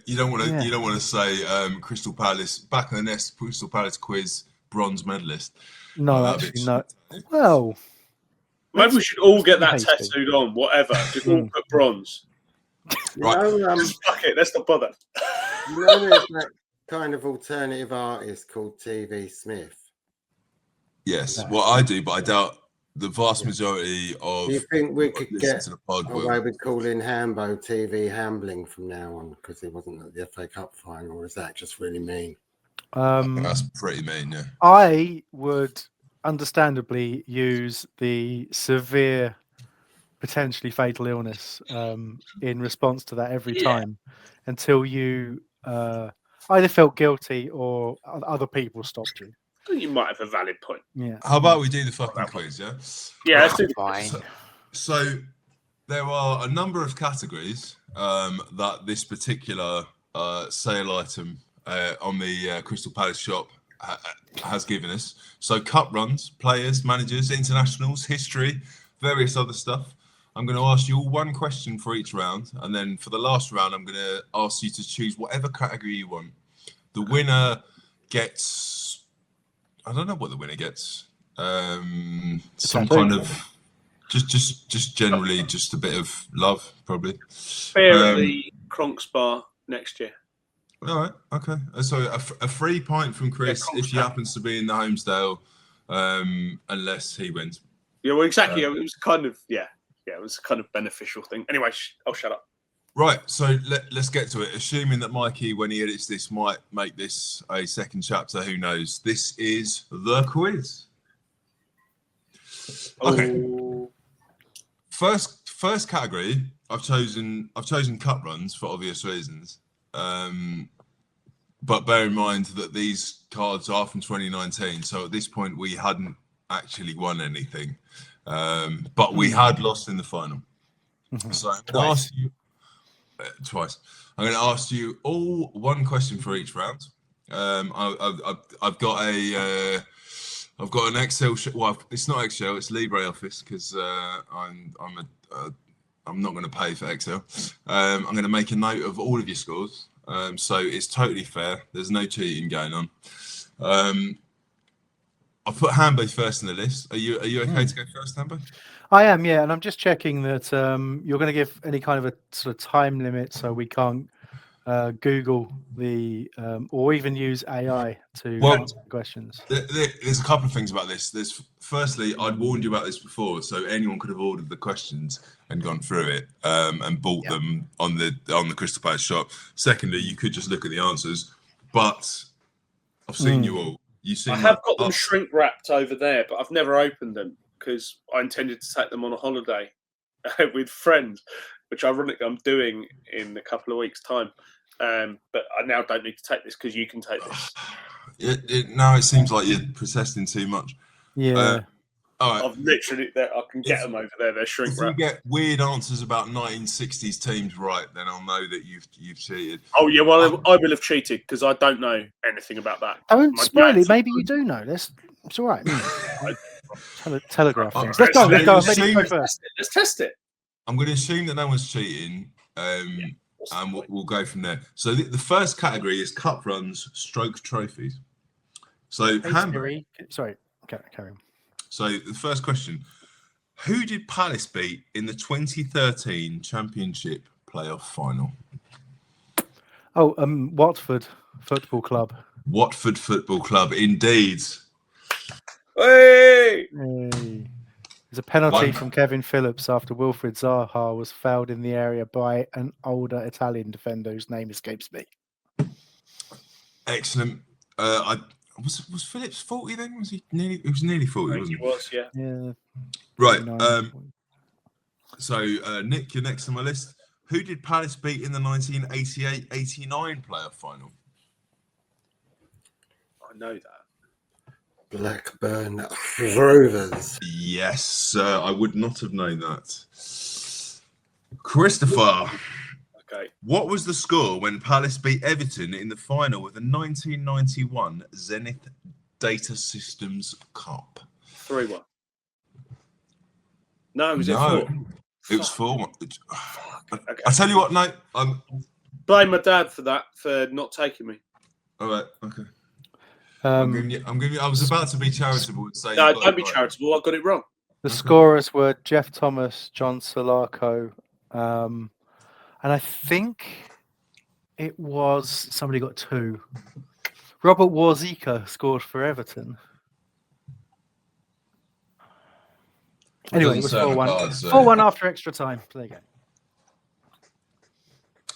Speaker 4: You don't want to.
Speaker 1: Yeah.
Speaker 4: You don't want to say Crystal Palace back in the nest. Crystal Palace quiz bronze medalist.
Speaker 1: No,
Speaker 4: that'd be
Speaker 1: actually, no. Well,
Speaker 2: Maybe we should all get that
Speaker 1: be hasty.
Speaker 2: tattooed on. Whatever, just all put bronze.
Speaker 4: Right.
Speaker 2: Just fuck it. Let's not bother.
Speaker 3: You know, there's that kind of alternative artist called TV Smith.
Speaker 4: Yes. Well, I do, but I doubt the vast majority of.
Speaker 3: Do you think we could
Speaker 4: listen
Speaker 3: get
Speaker 4: to the pod will.
Speaker 3: away with calling Hambo TV Hambling from now on because he wasn't at the FA Cup final, or is that just really mean?
Speaker 4: That's pretty mean, yeah.
Speaker 1: I would understandably use the severe, potentially fatal illness in response to that every time until you either felt guilty or other people stopped you.
Speaker 2: You might have a valid point.
Speaker 1: Yeah.
Speaker 4: How about we do the fucking quiz, yeah?
Speaker 2: Yeah, let's do the
Speaker 1: Fine.
Speaker 4: So there are a number of categories that this particular sale item on the Crystal Palace shop has given us. So cup runs, players, managers, internationals, history, various other stuff. I'm going to ask you all one question for each round, and then for the last round, I'm going to ask you to choose whatever category you want. The winner gets, I don't know what the winner gets. Some kind of just generally just a bit of love, probably.
Speaker 2: Fair at the Cronks bar next year.
Speaker 4: All right, okay. So a free pint from Chris if he happens to be in the Homesdale, unless he wins.
Speaker 2: Yeah, well, exactly. It was kind of it was a kind of beneficial thing. Anyway, I'll shut up.
Speaker 4: Right, so let's get to it. Assuming that Mikey, when he edits this, might make this a second chapter, who knows? This is the quiz. Okay.
Speaker 2: Oh.
Speaker 4: First category, I've chosen cup runs for obvious reasons. But bear in mind that these cards are from 2019, so at this point we hadn't actually won anything, but we had lost in the final. So I'm going to ask you twice. I'm going to ask you all one question for each round. I've got an Excel. Well, it's not Excel. It's LibreOffice because I'm not going to pay for Excel. I'm going to make a note of all of your scores. So it's totally fair. There's no cheating going on. I'll put Hambo first in the list. Are you okay to go first, Hambo?
Speaker 1: I am, yeah, and I'm just checking that you're going to give any kind of a sort of time limit, so we can't Google the or even use AI to answer the questions.
Speaker 4: There's a couple of things about this. Firstly, I'd warned you about this before, so anyone could have ordered the questions and gone through it and bought them on the Crystal Palace shop. Secondly, you could just look at the answers, but I've seen you all.
Speaker 2: I have got them shrink wrapped over there, but I've never opened them because I intended to take them on a holiday with friends, which ironically I'm doing in a couple of weeks' time. But I now don't need to take this because you can take this.
Speaker 4: Now it seems like you're protesting too much.
Speaker 1: Yeah.
Speaker 4: All right.
Speaker 2: I've literally, I can get them over there. They're shrink wrapped.
Speaker 4: If you get weird answers about 1960s teams right, then I'll know that you've cheated.
Speaker 2: Oh yeah, well I will have cheated because I don't know anything about that.
Speaker 1: Don't spoil it. Maybe you do know this. It's all right. Telegraph things. Let's go.
Speaker 2: Let's test it.
Speaker 4: I'm going to assume that no one's cheating, and we'll go from there. So the first category is cup runs, stroke trophies. So
Speaker 1: sorry, carry on.
Speaker 4: So the first question: who did Palace beat in the 2013 Championship playoff final?
Speaker 1: Oh, Watford Football Club.
Speaker 4: Watford Football Club, indeed.
Speaker 2: Hey!
Speaker 1: There's a penalty from Kevin Phillips after Wilfried Zaha was fouled in the area by an older Italian defender whose name escapes me.
Speaker 4: Excellent. Was Phillips 40 then? Was he nearly? It was nearly 40. Wasn't
Speaker 2: he was, yeah.
Speaker 1: Yeah.
Speaker 4: Right. So Nick, you're next on my list. Who did Palace beat in the 1988-89 playoff final?
Speaker 2: I know that.
Speaker 3: Blackburn Rovers.
Speaker 4: Yes, I would not have known that. Christopher,
Speaker 2: Okay.
Speaker 4: what was the score when Palace beat Everton in the final of the 1991 Zenith Data Systems Cup?
Speaker 2: 3-1. No, was it
Speaker 4: No,
Speaker 2: 4?
Speaker 4: it was 4-1.
Speaker 2: Okay.
Speaker 4: I tell you what, no,
Speaker 2: Blame my dad for that, for not taking me.
Speaker 4: all right, okay. I'm giving you. I was about to be charitable and say.
Speaker 2: No, don't be charitable. I got it wrong.
Speaker 1: The scorers were Jeff Thomas, John Solarco, and I think it was somebody got 2. Robert Warzika scored for Everton. Anyway, it was 4-1. 4-1 after extra time. There you go.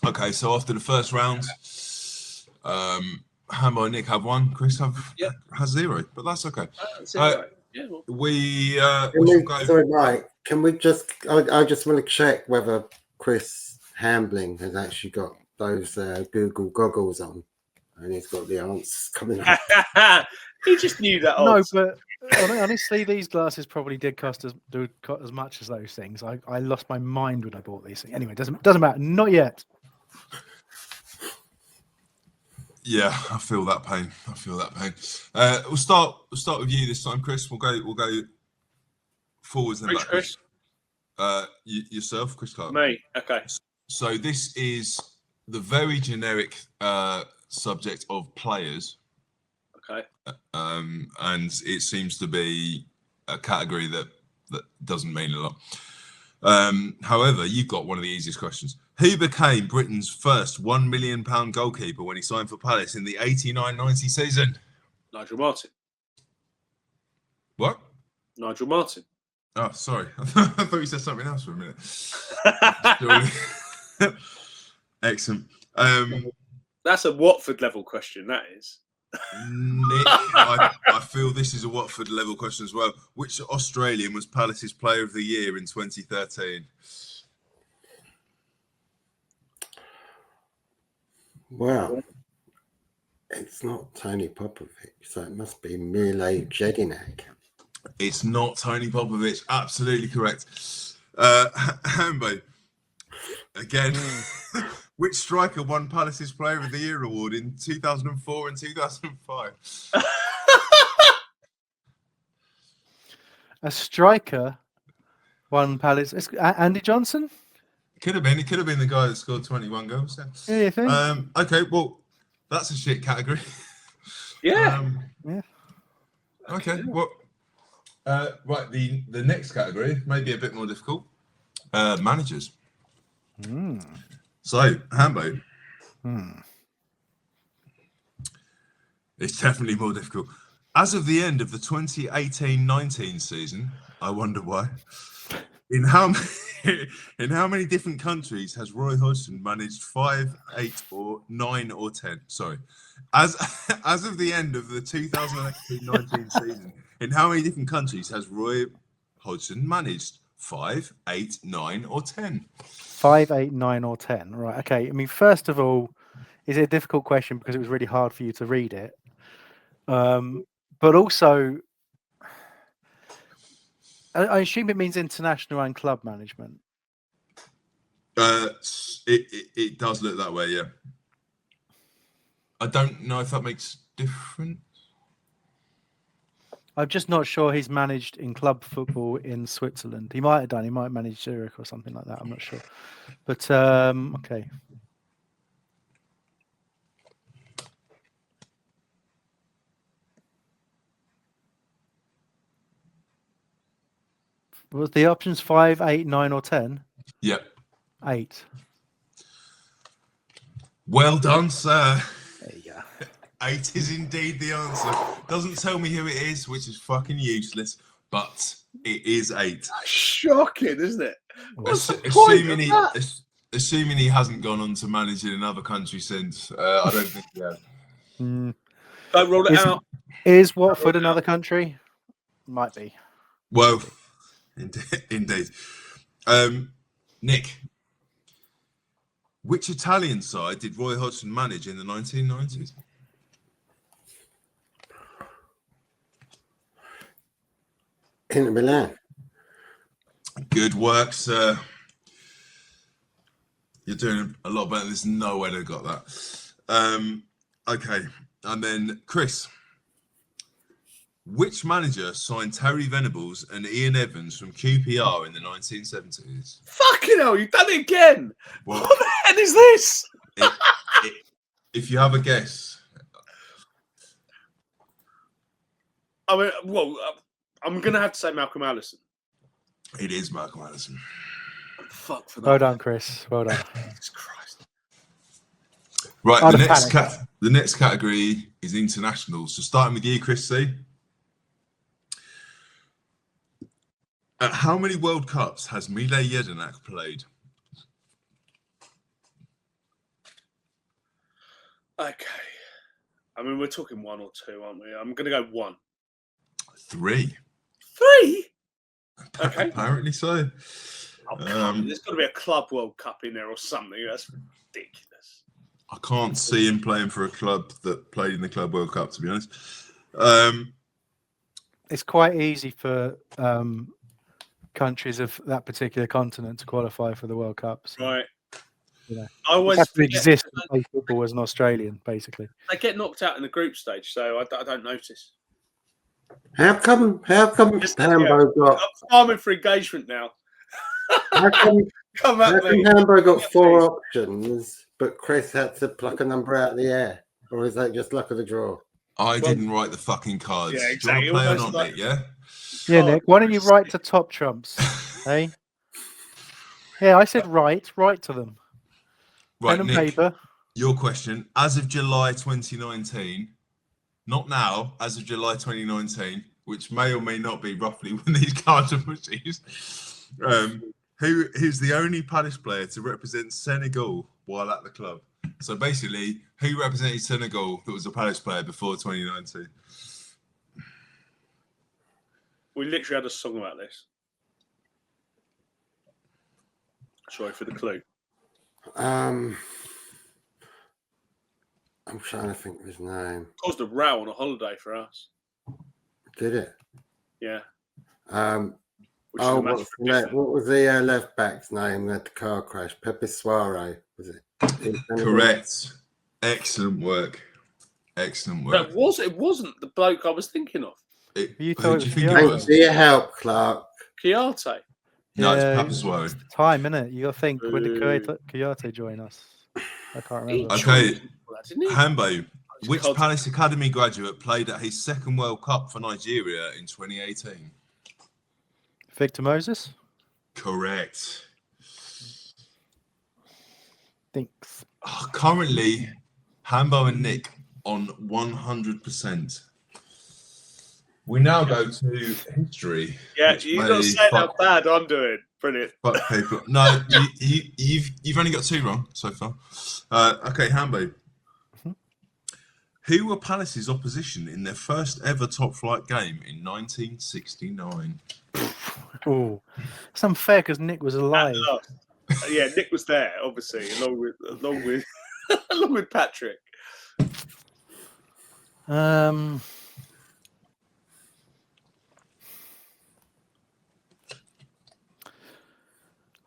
Speaker 4: Okay, so after the first round, Hambo and Nick have 1. Chris has 0, but that's okay.
Speaker 2: Right. Yeah, well.
Speaker 4: We
Speaker 3: shall go. Sorry, Mike. Can we just? I just want to check whether Chris Hambling has actually got those Google goggles on, and he's got the answers coming up.
Speaker 2: He just knew that.
Speaker 1: No, but honestly, these glasses probably did cost as much as those things. I lost my mind when I bought these things. Anyway, doesn't matter. Not yet.
Speaker 4: Yeah, I feel that pain. We'll start with you this time, Chris. We'll go forwards and backwards.
Speaker 2: Chris?
Speaker 4: Yourself, Chris Clark.
Speaker 2: Me. Okay.
Speaker 4: So this is the very generic subject of players.
Speaker 2: Okay.
Speaker 4: And it seems to be a category that doesn't mean a lot. However, you've got one of the easiest questions. Who became Britain's first £1 million goalkeeper when he signed for Palace in the 89-90 season?
Speaker 2: Nigel Martin.
Speaker 4: What?
Speaker 2: Nigel Martin.
Speaker 4: Oh, sorry. I thought you said something else for a minute. Excellent.
Speaker 2: That's a Watford level question, that is.
Speaker 4: Nick, I feel this is a Watford level question as well. Which Australian was Palace's Player of the Year in 2013?
Speaker 3: Well, it's not Tony Popovic, so it must be Mile Jedinak.
Speaker 4: It's not Tony Popovic. Absolutely correct. Hambo, again, which striker won Palace's Player of the Year award in 2004 and 2005?
Speaker 1: A striker won Palace. Andy Johnson?
Speaker 4: Could have been. It could have been the guy that scored 21 goals.
Speaker 1: Yeah, you think?
Speaker 4: Okay, well, that's a shit category.
Speaker 2: Yeah.
Speaker 1: Yeah.
Speaker 4: Okay, well, right, the next category may be a bit more difficult. Managers. So, Hambo. It's definitely more difficult. As of the end of the 2018-19 season, I wonder why. In how many different countries has Roy Hodgson managed 5, 8, or 9 or 10? Sorry. As of the end of the 2018-19 season, in how many different countries has Roy Hodgson managed 5, 8, 9, or 10?
Speaker 1: 5, 8, 9, or 10. Right. Okay. I mean, first of all, is it a difficult question because it was really hard for you to read it? But also, I assume it means international and club management.
Speaker 4: It does look that way, yeah. I don't know if that makes difference.
Speaker 1: I'm just not sure he's managed in club football in Switzerland. He might have done. He might manage Zurich or something like that. I'm not sure. But okay. Was the options 5, 8, 9, or 10?
Speaker 4: Yep.
Speaker 1: 8.
Speaker 4: Well done, sir.
Speaker 1: There you go.
Speaker 4: 8 is indeed the answer. Doesn't tell me who it is, which is fucking useless, but it is 8.
Speaker 2: Shocking, isn't it?
Speaker 4: Assuming he hasn't gone on to manage in another country since, I don't think he has.
Speaker 2: Don't rule it out.
Speaker 1: Is Watford another country? Might be.
Speaker 4: Well, indeed. Nick, which Italian side did Roy Hodgson manage in the 1990s?
Speaker 3: Inter Milan.
Speaker 4: Good work, sir. You're doing a lot better. There's no way they got that. Okay, and then Chris. Which manager signed Terry Venables and Ian Evans from QPR in the 1970s?
Speaker 2: Fucking hell, you've done it again.
Speaker 4: Well,
Speaker 2: What the hell is this?
Speaker 4: if you have a guess.
Speaker 2: I mean, well, I'm going to have to say Malcolm Allison.
Speaker 4: It is Malcolm Allison.
Speaker 2: Fuck for that.
Speaker 1: Well done, Chris. Well done.
Speaker 2: Jesus Christ.
Speaker 4: Right,
Speaker 1: I'd
Speaker 4: the
Speaker 1: have
Speaker 4: the next category is international. So starting with you, Chris C. At how many World Cups has Mile Jedinak played?
Speaker 2: Okay. I mean, we're talking 1 or 2, aren't we? I'm going to go 1.
Speaker 4: 3.
Speaker 2: 3? Okay.
Speaker 4: Apparently so.
Speaker 2: Oh, come on. There's got to be a Club World Cup in there or something. That's ridiculous.
Speaker 4: I can't see him playing for a club that played in the Club World Cup, to be honest.
Speaker 1: It's quite easy for countries of that particular continent to qualify for the World Cup. So,
Speaker 2: Right.
Speaker 1: you know,
Speaker 2: I always
Speaker 1: you have to
Speaker 2: forget
Speaker 1: exist
Speaker 2: that
Speaker 1: and play football as an Australian, basically.
Speaker 2: they get knocked out in the group stage, so I don't notice.
Speaker 3: How come Hambo got?
Speaker 2: I'm farming for engagement now.
Speaker 3: How come,
Speaker 2: Come
Speaker 3: how
Speaker 2: at
Speaker 3: come
Speaker 2: me.
Speaker 3: Hambo got
Speaker 2: Come at
Speaker 3: 4
Speaker 2: me.
Speaker 3: options, but Chris had to pluck a number out of the air? Or is that just luck of the draw?
Speaker 4: I didn't write the fucking cards.
Speaker 2: Yeah,
Speaker 4: Do you want to
Speaker 2: exactly.
Speaker 4: play or
Speaker 2: Almost
Speaker 4: not,
Speaker 2: like-
Speaker 4: Nick? Yeah?
Speaker 1: Yeah, Nick, why don't you write to top trumps? Hey? Yeah, I said write to them.
Speaker 4: Right,
Speaker 1: Pen and
Speaker 4: Nick,
Speaker 1: paper.
Speaker 4: your question. As of July 2019, not now, as of July 2019, which may or may not be roughly when these cards are produced, who's the only Palace player to represent Senegal while at the club? So basically, who represented Senegal that was a Palace player before 2019?
Speaker 2: We literally had a song about this. Sorry for the clue.
Speaker 3: I'm trying to think of his name.
Speaker 2: Caused a row on a holiday for us.
Speaker 3: Did it?
Speaker 2: Yeah.
Speaker 3: What was the left back's name at the car crash? Pepe Suarez, was it?
Speaker 4: Correct. Excellent work. Excellent work.
Speaker 2: It wasn't the bloke I was thinking of.
Speaker 1: You
Speaker 4: Who
Speaker 1: thought
Speaker 4: do you
Speaker 1: it
Speaker 4: think
Speaker 1: was
Speaker 4: it
Speaker 3: Thanks
Speaker 4: was?
Speaker 3: for your help, Clark.
Speaker 2: Chiarte.
Speaker 4: No, it's
Speaker 1: Yeah,
Speaker 4: Papa Suarez.
Speaker 1: It's the time, isn't it? You got to think, when did
Speaker 2: Boo.
Speaker 1: Kyoto join us? I can't remember.
Speaker 4: Okay.
Speaker 2: Didn't he?
Speaker 4: Hambo, which
Speaker 2: called-
Speaker 4: Palace Academy graduate played at his second World Cup for Nigeria in 2018?
Speaker 1: Victor Moses?
Speaker 4: Correct.
Speaker 1: Thinks.
Speaker 4: Currently, Hambo and Nick on 100%. We now go to history.
Speaker 2: Yeah,
Speaker 4: which
Speaker 2: you
Speaker 4: may
Speaker 2: got to say how
Speaker 4: fuck-
Speaker 2: bad I'm doing. Brilliant.
Speaker 4: fuck people. No, you've only got 2 wrong so far. Okay, Hambo.
Speaker 1: Mhm.
Speaker 4: Who were Palace's opposition in their first ever top flight game in 1969?
Speaker 1: Oh, it's unfair because Nick was alive.
Speaker 2: Yeah, Nick was there, obviously, along with along with Patrick.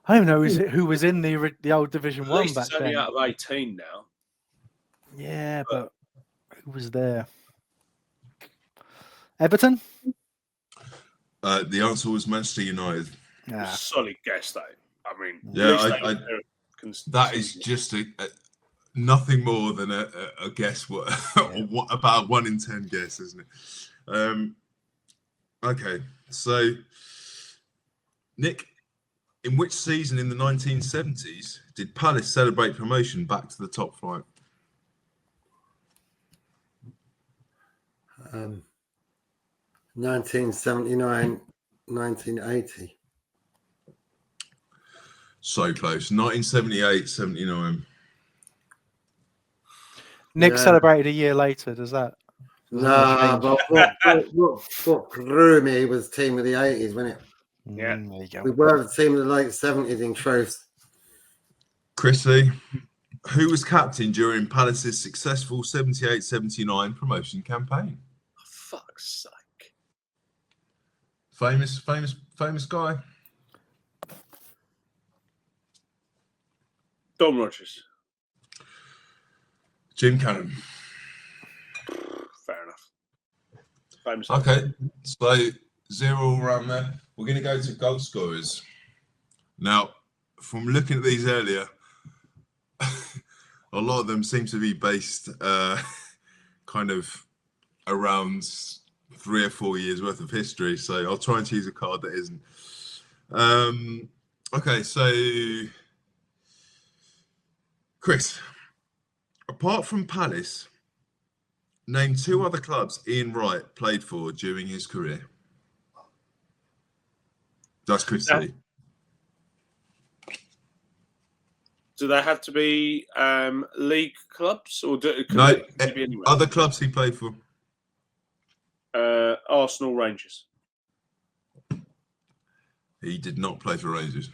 Speaker 1: I don't know who was in the old Division
Speaker 2: At
Speaker 1: 1
Speaker 2: least
Speaker 1: back
Speaker 2: it's only
Speaker 1: then.
Speaker 2: out of 18 now.
Speaker 1: Yeah, but who was there? Everton?
Speaker 4: The answer was Manchester United.
Speaker 1: Nah.
Speaker 2: Solid guess, though. I mean,
Speaker 4: Yeah,
Speaker 2: at least
Speaker 4: that is just nothing more than a guess. What about a 1 in 10 guess, isn't it? Okay, so Nick, in which season in the 1970s did Palace celebrate promotion back to the top flight?
Speaker 3: 1979, 1980.
Speaker 4: So close. 1978, 79.
Speaker 1: Nick
Speaker 3: Yeah.
Speaker 1: celebrated a year later. Does that?
Speaker 3: No, but what grew me was team of the 80s, wasn't it?
Speaker 2: Yeah.
Speaker 1: There you go.
Speaker 3: We were the team of the late 70s in truth.
Speaker 4: Chrissy, who was captain during Palace's successful 78-79 promotion campaign?
Speaker 2: For fuck's sake.
Speaker 4: Famous guy.
Speaker 2: Don Rogers.
Speaker 4: Jim Cannon.
Speaker 2: Fair enough. Famous.
Speaker 4: Okay, so 0 all round there. We're going to go to goal scorers. Now, from looking at these earlier, a lot of them seem to be based kind of around 3 or 4 years worth of history. So I'll try and choose a card that isn't. Okay, so Chris, apart from Palace, name 2 other clubs Ian Wright played for during his career. That's Chris C.
Speaker 2: Do they have to be league clubs, or
Speaker 4: No,
Speaker 2: they be anywhere?
Speaker 4: other clubs he played for.
Speaker 2: Arsenal, Rangers.
Speaker 4: He did not play for Rangers.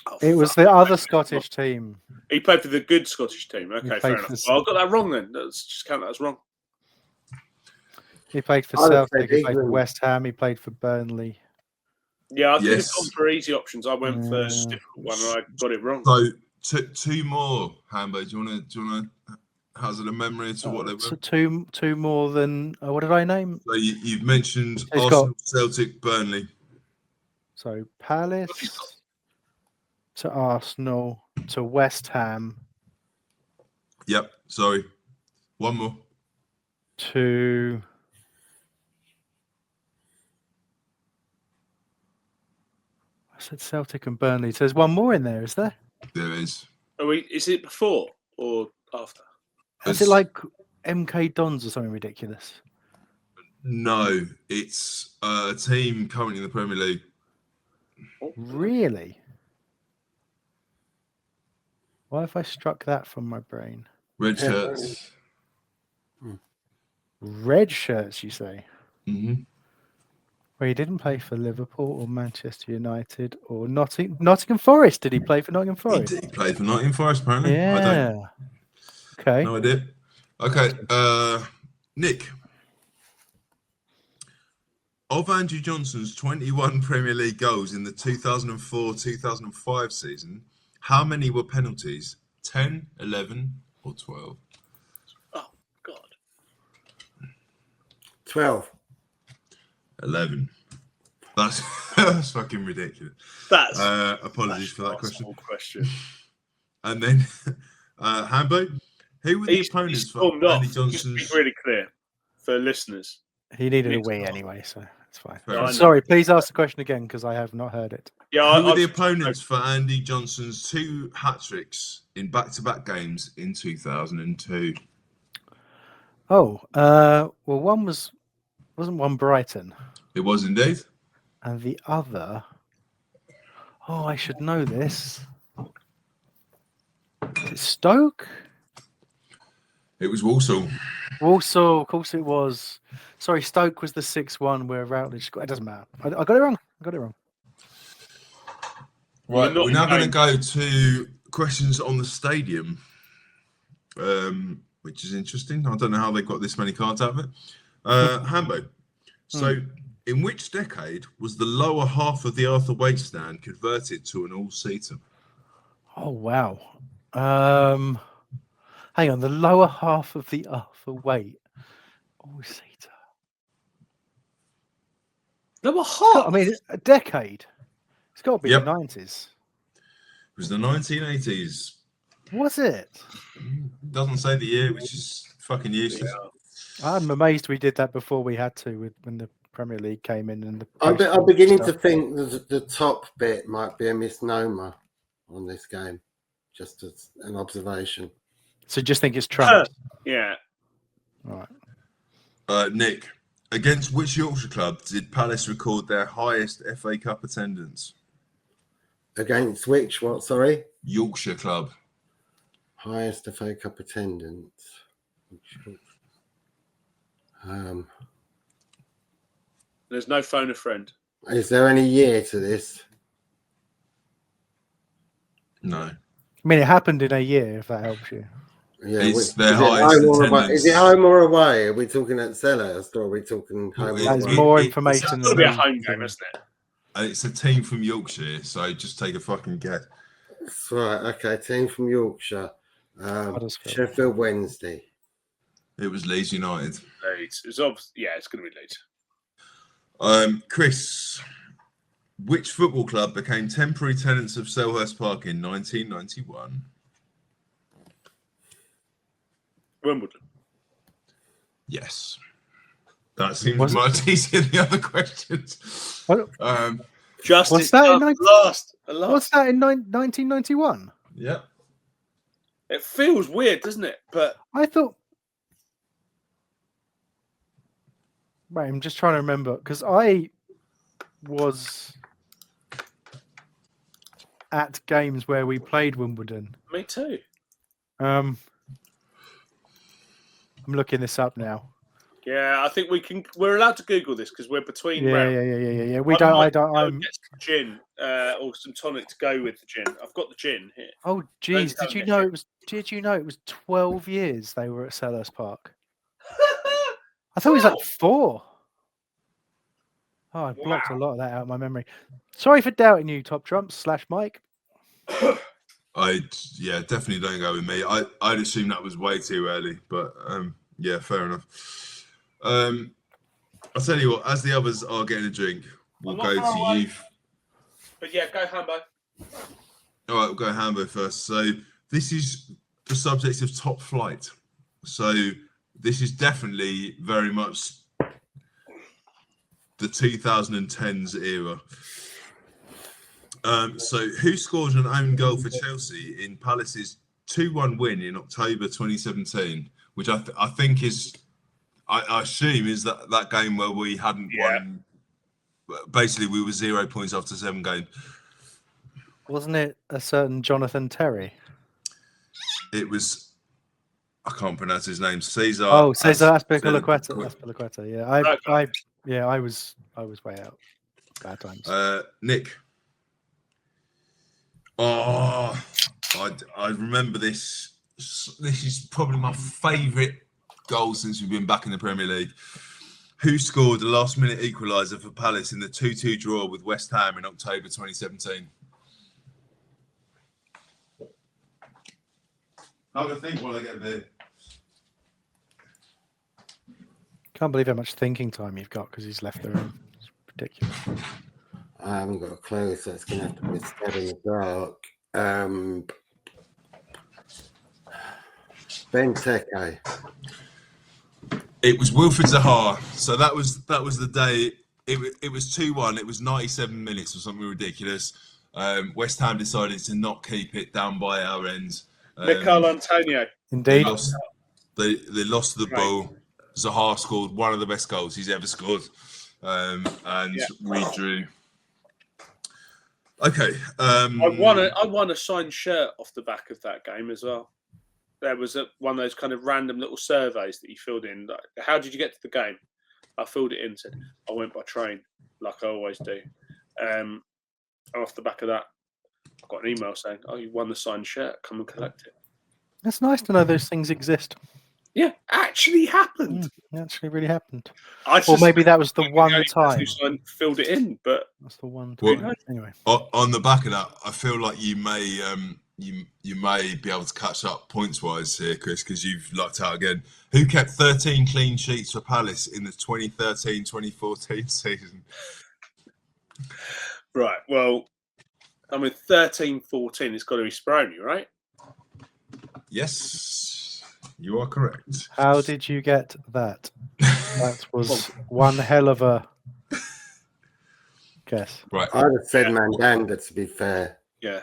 Speaker 2: Oh,
Speaker 1: It was the other Scottish team.
Speaker 2: He played for the good Scottish team. Okay,
Speaker 1: played
Speaker 2: fair
Speaker 1: for
Speaker 2: enough.
Speaker 1: the-
Speaker 2: Well, I got that wrong then. Let's just count that as wrong.
Speaker 1: He played for
Speaker 3: I would say
Speaker 1: Celtic, he played for
Speaker 3: England.
Speaker 1: West Ham, he played for Burnley.
Speaker 2: Yeah, I could have
Speaker 4: Yes.
Speaker 2: gone for easy options. I went for a difficult one and I got it wrong.
Speaker 4: So 2 more, Hambo. Do you want to hazard a memory to what they were?
Speaker 1: So two more than what did I name?
Speaker 4: So you've mentioned
Speaker 1: got-
Speaker 4: Arsenal, Celtic, Burnley.
Speaker 1: So Palace to Arsenal to West Ham
Speaker 4: Yep. Sorry. 1 more.
Speaker 1: to I said Celtic and Burnley. So there's one more in there, is there?
Speaker 4: There is.
Speaker 2: Is it before or after?
Speaker 1: Is it like MK Dons or something ridiculous?
Speaker 4: No, it's a team currently in the Premier League.
Speaker 1: Really? Why have I struck that from my brain?
Speaker 4: Red shirts.
Speaker 1: Red shirts, you say?
Speaker 4: Mm-hmm.
Speaker 1: Well, he didn't play for Liverpool or Manchester United or Nottingham Forest. Did he play for Nottingham Forest?
Speaker 4: He played for Nottingham Forest, apparently. I
Speaker 1: Yeah.
Speaker 4: don't.
Speaker 1: Okay.
Speaker 4: No idea. Okay, Nick. Of Andrew Johnson's 21 Premier League goals in the 2004-2005 season, how many were penalties? 10, 11, or 12?
Speaker 2: Oh, God.
Speaker 3: 12.
Speaker 4: 11. That's that's fucking ridiculous.
Speaker 2: That's
Speaker 4: Apologies for that question.
Speaker 2: question.
Speaker 4: And then, Hambo, who were the opponents
Speaker 2: He's
Speaker 4: for
Speaker 2: stormed
Speaker 4: Andy
Speaker 2: off.
Speaker 4: Johnson's?
Speaker 2: Just to be really clear for listeners.
Speaker 1: He needed a
Speaker 2: Nick's
Speaker 1: wee
Speaker 2: not.
Speaker 1: anyway, so it's fine.
Speaker 4: Fair enough.
Speaker 1: Sorry, please ask the question again because I have not heard it.
Speaker 2: Yeah,
Speaker 4: Who were the opponents for Andy Johnson's 2 hat-tricks in back-to-back games in 2002?
Speaker 1: Oh, well, wasn't one Brighton,
Speaker 4: It was indeed.
Speaker 1: and the other. Oh, I should know this. Is it Stoke?
Speaker 4: It was Walsall.
Speaker 1: Walsall, of course it was. Sorry, Stoke was the 6-1 where Routledge scored. It doesn't matter. I got it wrong.
Speaker 4: Right,
Speaker 2: not
Speaker 4: we're now going to
Speaker 2: in
Speaker 4: go to questions on the stadium, which is interesting. I don't know how they got this many cards out of it. Hambo, so in which decade was the lower half of the Arthur Waite stand converted to an all-seater?
Speaker 1: Oh, wow. Hang on, the lower half of the Arthur Waite. All-seater.
Speaker 2: Number half.
Speaker 1: I mean, a decade. It's got to be
Speaker 4: Yep.
Speaker 1: the 90s.
Speaker 4: It was the 1980s.
Speaker 1: Was it?
Speaker 4: Doesn't say the year, which is fucking useless.
Speaker 1: I'm amazed we did that before we had to when the Premier League came in. And
Speaker 3: I'm beginning to think the top bit might be a misnomer on this game, just as an observation.
Speaker 1: So just think it's Trump.
Speaker 2: Yeah.
Speaker 1: All right.
Speaker 4: Nick, against which Yorkshire club did Palace record their highest FA Cup attendance?
Speaker 3: Against which, what, sorry?
Speaker 4: Yorkshire club.
Speaker 3: Highest FA Cup attendance.
Speaker 2: There's no phone a friend.
Speaker 3: Is there any year to this?
Speaker 4: No.
Speaker 1: I mean, it happened in a year, if that helps you.
Speaker 3: Yeah,
Speaker 4: It's
Speaker 3: is
Speaker 4: their
Speaker 3: it
Speaker 4: highest
Speaker 3: home or away?
Speaker 4: attendance.
Speaker 3: Is it home or away? Are we talking at Selhurst or are we talking home or
Speaker 1: There's
Speaker 3: away?
Speaker 1: more
Speaker 4: it's
Speaker 1: information.
Speaker 2: It's got to be a home game, isn't it?
Speaker 4: It's a team from Yorkshire, so just take a fucking guess.
Speaker 3: That's right. Okay, team from Yorkshire.
Speaker 1: Huddersfield.
Speaker 3: Sheffield Wednesday.
Speaker 4: It was Leeds United.
Speaker 2: Leeds. It's obvious. Yeah, it's going to be Leeds.
Speaker 4: Chris, which football club became temporary tenants of Selhurst Park in 1991?
Speaker 2: Wimbledon.
Speaker 4: Yes. That seems
Speaker 1: Was it-
Speaker 4: much easier than the other questions.
Speaker 1: What-
Speaker 2: Just
Speaker 1: What's
Speaker 2: it's
Speaker 1: that in
Speaker 2: done.
Speaker 1: 19
Speaker 2: last.
Speaker 1: What's that in 1991?
Speaker 4: Yeah.
Speaker 2: It feels weird, doesn't it? But
Speaker 1: I thought. Right, I'm just trying to remember because I was at games where we played Wimbledon.
Speaker 2: me too.
Speaker 1: I'm looking this up now.
Speaker 2: Yeah, I think we're allowed to Google this because we're between
Speaker 1: Yeah.
Speaker 2: rounds.
Speaker 1: We don't. I don't.
Speaker 2: Go
Speaker 1: I'm.
Speaker 2: get some gin or some tonic to go with the gin. I've got the gin here.
Speaker 1: Oh, geez.
Speaker 2: tell
Speaker 1: Did you
Speaker 2: me.
Speaker 1: know it was? Did you know it was 12 years they were at Selhurst Park? I thought it was like 4. Oh, I blocked a lot of that out of my memory. Sorry for doubting you, Top Trumps / Mike.
Speaker 4: Definitely don't go with me. I'd assume that was way too early, but yeah, fair enough. I'll tell you what, as the others are getting a drink, we'll
Speaker 2: I'm
Speaker 4: go
Speaker 2: not far
Speaker 4: to
Speaker 2: away.
Speaker 4: you.
Speaker 2: But yeah, go Hambo.
Speaker 4: All right, we'll go Hambo first. So this is the subject of top flight. So this is definitely very much the 2010s era. So who scored an own goal for Chelsea in Palace's 2-1 win in October 2017, which I think is, I assume is that game where we hadn't won. Basically, we were 0 points after 7 games.
Speaker 1: Wasn't it a certain Jonathan Terry?
Speaker 4: It was, I can't pronounce his name. Cesar.
Speaker 1: Oh, Cesar Azpilicueta. Yeah, I was way out. Bad times.
Speaker 4: Nick. Oh, I remember this. This is probably my favourite goal since we've been back in the Premier League. Who scored the last-minute equaliser for Palace in the 2-2 draw with West Ham in October 2017? Have a think while I get there.
Speaker 1: Can't believe how much thinking time you've got because he's left the room. It's ridiculous.
Speaker 3: I haven't got a clue, so it's going to have to be a stab in the dark. Benteke.
Speaker 4: It was Wilfried Zaha. So that was the day. It was 2-1. It was 97 minutes or something ridiculous. West Ham decided to not keep it down by our end.
Speaker 2: Mikel Antonio.
Speaker 1: Indeed.
Speaker 4: They lost to the ball. Zaha scored one of the best goals he's ever scored. We drew. Okay.
Speaker 2: I won a signed shirt off the back of that game as well. There was one of those kind of random little surveys that you filled in. Like, how did you get to the game? I filled it in, said I went by train, like I always do. And off the back of that, I got an email saying, "Oh, you won the signed shirt. Come and collect it."
Speaker 1: It's nice to know those things exist.
Speaker 2: Yeah, actually happened.
Speaker 1: It actually really happened.
Speaker 2: Or
Speaker 1: maybe that was the one time.
Speaker 2: Filled it in, but
Speaker 1: that's the one time.
Speaker 4: Well,
Speaker 1: anyway,
Speaker 4: on the back of that, I feel like you may you may be able to catch up points wise here, Chris, because you've lucked out again. Who kept 13 clean sheets for Palace in the 2013-2014 season?
Speaker 2: Right. Well, I mean 13-14. It's got to be Speroni, right?
Speaker 4: Yes, you are correct.
Speaker 1: How did you get that? That was one hell of a guess.
Speaker 4: Right.
Speaker 3: I'd have said Mandanda, to be fair.
Speaker 2: Yeah.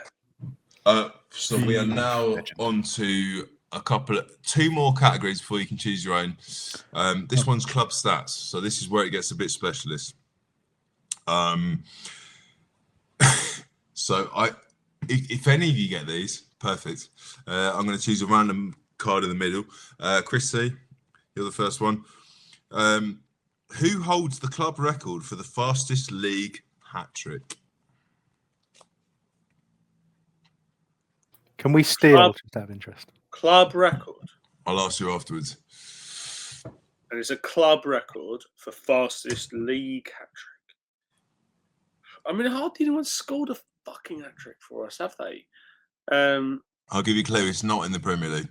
Speaker 4: So we are now on to two more categories before you can choose your own. This one's club stats, so this is where it gets a bit specialist. So if any of you get these, perfect. I'm going to choose a random card in the middle. Chris C, you're the first one. Who holds the club record for the fastest league hat trick?
Speaker 1: Can we steal just out of interest?
Speaker 2: Club record.
Speaker 4: I'll ask you afterwards.
Speaker 2: And it's a club record for fastest league hat trick. I mean, hardly anyone's scored a fucking hat trick for us, have they?
Speaker 4: I'll give you a clue. It's not in the Premier League.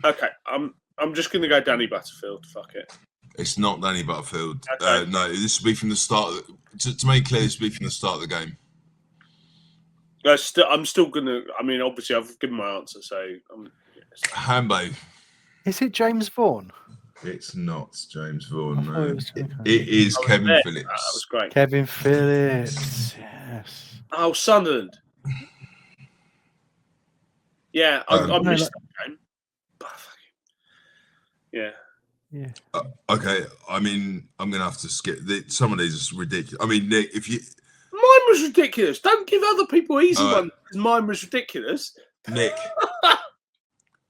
Speaker 2: Okay, I'm just going to go Danny Butterfield. Fuck it.
Speaker 4: It's not Danny Butterfield.
Speaker 2: Okay.
Speaker 4: No, this will be from the start. To make clear, this will be from the start of the game.
Speaker 2: I'm still going to. I mean, obviously, I've given my answer, so
Speaker 4: Hambo.
Speaker 1: Is it James Vaughan?
Speaker 4: It's not James Vaughan.
Speaker 1: I thought
Speaker 4: No.
Speaker 1: it was- okay.
Speaker 4: It is
Speaker 2: I was
Speaker 4: Kevin
Speaker 2: there.
Speaker 4: Phillips.
Speaker 2: That was great.
Speaker 1: Kevin Phillips. Yes.
Speaker 2: Oh, Sunderland. Yeah, I
Speaker 1: No,
Speaker 2: missed that game. Oh, fuck it. Yeah.
Speaker 1: Yeah.
Speaker 4: Okay, I mean, I'm going to have to skip. Some of these are ridiculous. I mean, Nick, if you...
Speaker 2: Mine was ridiculous. Don't give other people easy
Speaker 4: All right.
Speaker 2: ones. Mine was ridiculous.
Speaker 4: Nick,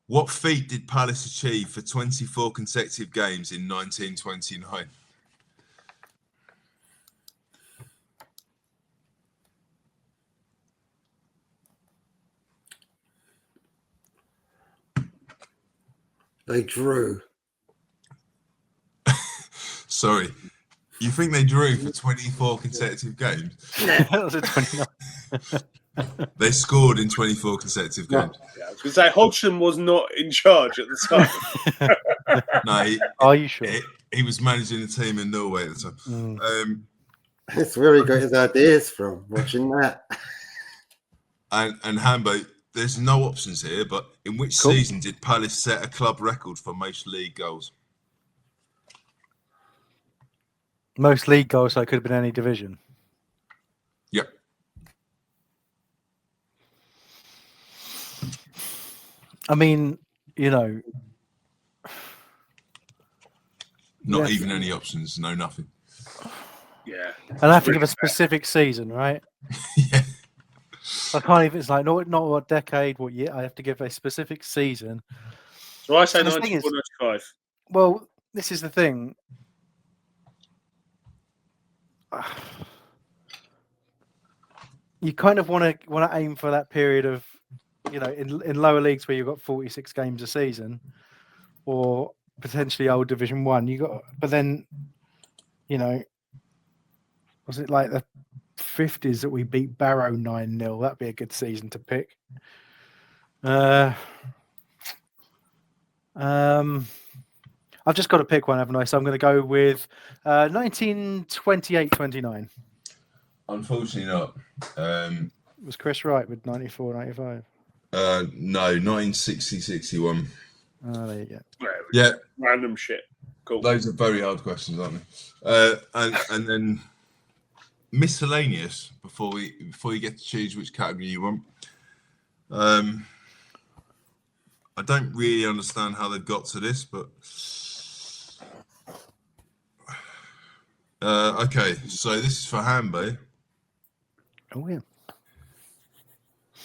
Speaker 4: what feat did Palace achieve for 24 consecutive games in 1929?
Speaker 3: They drew.
Speaker 4: Sorry. You think they drew for 24 consecutive games?
Speaker 1: That was a 29.
Speaker 4: They scored in 24 consecutive games.
Speaker 2: Yeah, I was going to say Hodgson was not in charge at the time.
Speaker 4: No,
Speaker 1: Are you sure?
Speaker 4: he was managing the team in Norway at the time.
Speaker 1: Mm.
Speaker 3: That's where he got his ideas from, watching that.
Speaker 4: And Hambo, there's no options here, but in which
Speaker 1: Cool.
Speaker 4: season did Palace set a club record for most league goals?
Speaker 1: Most league goals, so it could have been any division.
Speaker 4: Yep.
Speaker 1: I mean, you know.
Speaker 4: Not
Speaker 1: Yes.
Speaker 4: even any options, no nothing.
Speaker 2: Yeah.
Speaker 1: And I have to give a specific season, right?
Speaker 4: Yeah.
Speaker 1: I can't even. It's like not what decade, what year. I have to give a specific season.
Speaker 2: So I say
Speaker 1: So the thing
Speaker 2: 94, 95.
Speaker 1: Well, this is the thing. You kind of want to aim for that period of, you know, in lower leagues where you've got 46 games a season, or potentially old Division 1. You got, but then, you know, was it like the 50s that we beat Barrow 9-0? That'd be a good season to pick. I've just got to pick one, haven't I? So I'm going to go with 1928-29.
Speaker 4: Unfortunately not.
Speaker 1: Was Chris right with 94-95?
Speaker 4: No, 1960-61.
Speaker 1: Oh, there you go.
Speaker 4: Yeah.
Speaker 2: Random shit. Cool.
Speaker 4: Those are very hard questions, aren't they? And then miscellaneous before you get to choose which category you want. I don't really understand how they've got to this, but okay. So this is for Hambo.
Speaker 1: Oh yeah.